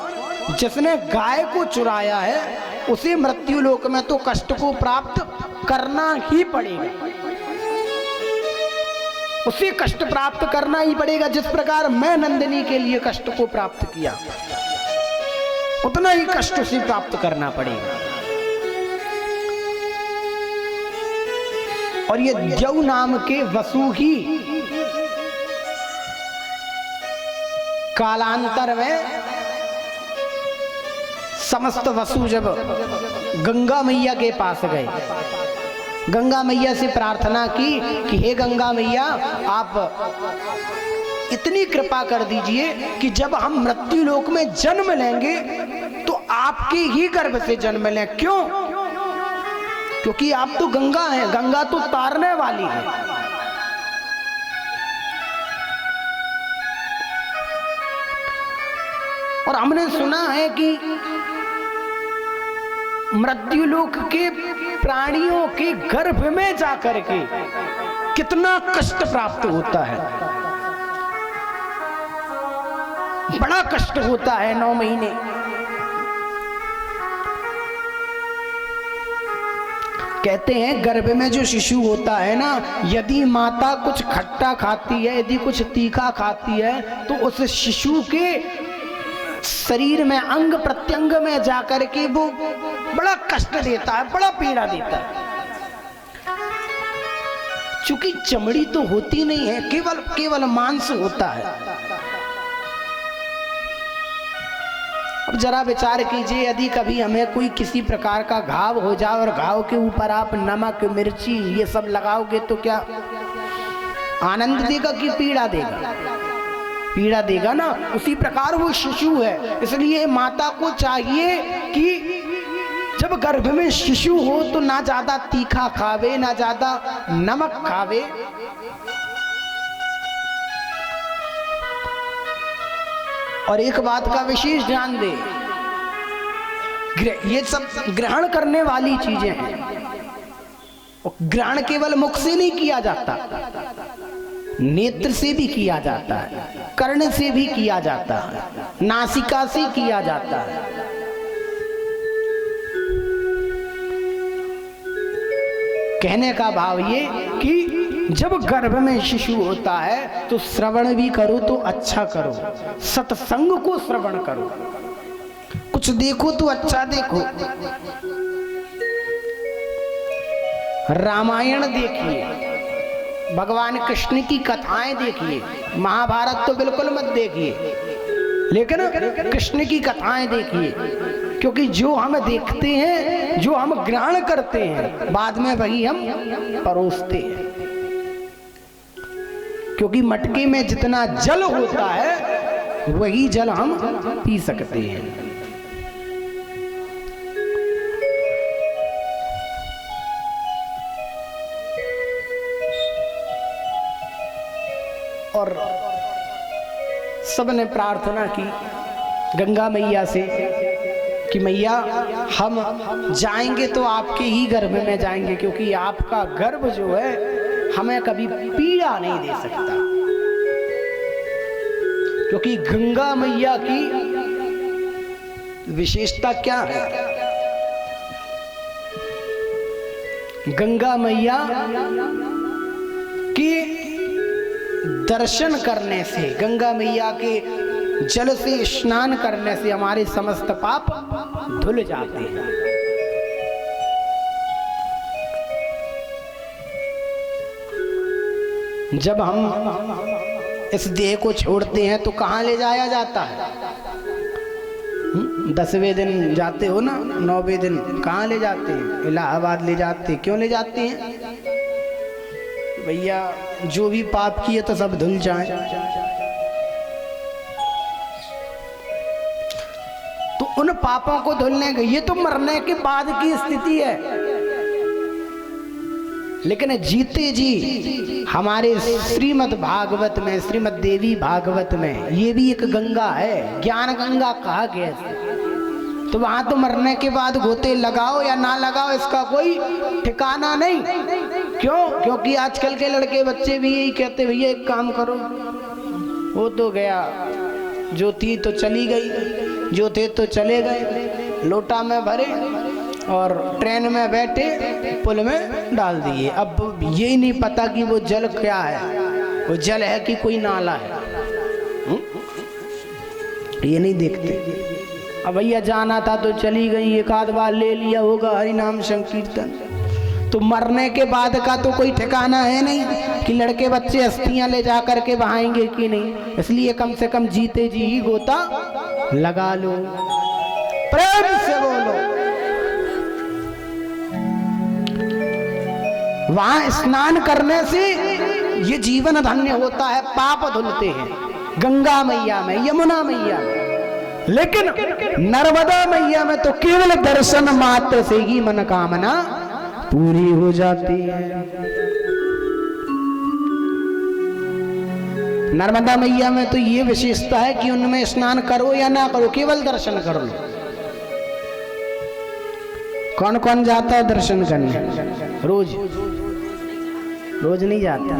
जिसने गाय को चुराया है उसे मृत्यु लोक में तो कष्ट को प्राप्त करना ही पड़ेगा, उसे कष्ट प्राप्त करना ही पड़ेगा। जिस प्रकार मैं नंदिनी के लिए कष्ट को प्राप्त किया उतना ही कष्ट उसे प्राप्त करना पड़ेगा। और ये जौ नाम के वसु ही कालांतर में समस्त वसु जब गंगा मैया के पास गए, गंगा मैया से प्रार्थना की कि हे गंगा मैया, आप इतनी कृपा कर दीजिए कि जब हम मृत्यु लोक में जन्म लेंगे तो आपके ही गर्भ से जन्म लें। क्यों? क्योंकि आप तो गंगा हैं, गंगा तो तारने वाली है। और हमने सुना है कि मृत्यु लोक के प्राणियों के गर्भ में जाकर के कितना कष्ट प्राप्त होता है, बड़ा कष्ट होता है 9 महीने। कहते हैं गर्भ में जो शिशु होता है ना, यदि माता कुछ खट्टा खाती है, यदि कुछ तीखा खाती है, तो उस शिशु के शरीर में, अंग प्रत्यंग में जाकर के वो बड़ा कष्ट देता है, बड़ा पीड़ा देता है। चूंकि चमड़ी तो होती नहीं है, केवल मांस होता है। अब जरा विचार कीजिए, यदि कभी हमें कोई किसी प्रकार का घाव हो जाए और घाव के ऊपर आप नमक, मिर्ची ये सब लगाओगे तो क्या आनंद देगा कि पीड़ा देगा? पीड़ा देगा ना। उसी प्रकार वो शिशु है, इसलिए माता को चाहिए कि जब गर्भ में शिशु हो तो ना ज्यादा तीखा खावे, ना ज्यादा नमक खावे। और एक बात का विशेष ध्यान दे, ये सब ग्रहण करने वाली चीजें हैं। ग्रहण केवल मुख से नहीं किया जाता, नेत्र से भी किया जाता है, कर्ण से भी किया जाता है, नासिका से किया जाता है। कहने का भाव ये कि जब गर्भ में शिशु होता है तो श्रवण भी करो तो अच्छा करो, सत्संग को श्रवण करो, कुछ देखो तो अच्छा देखो। रामायण देखिए, भगवान कृष्ण की कथाएं देखिए, महाभारत तो बिल्कुल मत देखिए, लेकिन कृष्ण की कथाएं देखिए, क्योंकि जो हम देखते हैं, जो हम ग्रहण करते हैं, बाद में वही हम परोसते हैं। क्योंकि मटके में जितना जल होता है वही जल हम पी सकते हैं। और सबने प्रार्थना की गंगा मैया से कि मैया हम जाएंगे तो आपके ही गर्भ में जाएंगे, क्योंकि आपका गर्भ जो है हमें कभी पीड़ा नहीं दे सकता। क्योंकि गंगा मैया की विशेषता क्या है? गंगा मैया के दर्शन करने से, गंगा मैया के जल से स्नान करने से हमारे समस्त पाप धुल जाते हैं। जब हम इस देह को छोड़ते हैं तो कहाँ ले जाया जाता है? 10वें दिन जाते हो ना, 9वें दिन कहाँ ले जाते हैं? इलाहाबाद ले जाते हैं। क्यों ले जाते हैं? भैया जो भी पाप किए तो सब धुल जाए। तो उन पापों को धुलने के, ये तो मरने के बाद की स्थिति है, लेकिन जीते जी हमारे श्रीमद् भागवत में, श्रीमद् देवी भागवत में ये भी एक गंगा है, ज्ञान गंगा कहा गया। तो वहां तो मरने के बाद गोते लगाओ या ना लगाओ इसका कोई ठिकाना नहीं। क्यों? क्योंकि आजकल के लड़के बच्चे भी यही कहते, भैया एक काम करो, वो तो गया, जो थी तो चली गई, जो थे तो चले गए, लोटा में भरे और ट्रेन में बैठे पुल में डाल दिए। अब ये नहीं पता कि वो जल क्या है, वो जल है कि कोई नाला है, ये नहीं देखते। अब भैया जाना था तो चली गई, एक आध बार ले लिया होगा हरि नाम संकीर्तन। तो मरने के बाद का तो कोई ठिकाना है नहीं कि लड़के बच्चे अस्थियां ले जा करके बहाएंगे कि नहीं। इसलिए कम से कम जीते जी ही गोता लगा लो, प्रेम से बोलो। वहां स्नान करने से ये जीवन धन्य होता है, पाप धुलते हैं गंगा मैया में, यमुना मैया में। लेकिन नर्मदा मैया में तो केवल दर्शन मात्र से ही मनोकामना पूरी हो जाती है। नर्मदा मैया में तो ये विशेषता है कि उनमें स्नान करो या ना करो, केवल दर्शन कर लो। कौन कौन जाता है दर्शन करने? रोज रोज नहीं जाता।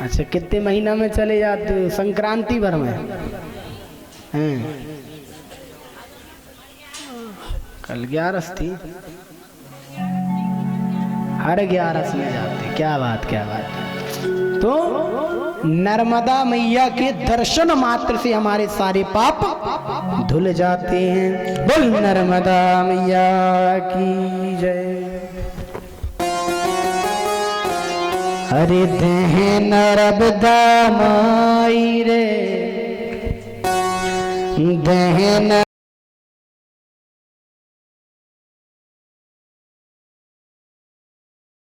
अच्छा, कितने महीना में चले जाते हो? संक्रांति भर में हैं? कल 11 थी, हर 11 में जाते। क्या बात, क्या बात। तो नर्मदा मैया के दर्शन मात्र से हमारे सारे पाप धुल जाते हैं। बोल नर्मदा मैया की जय। हरे देह नर्मदा माई रे, देह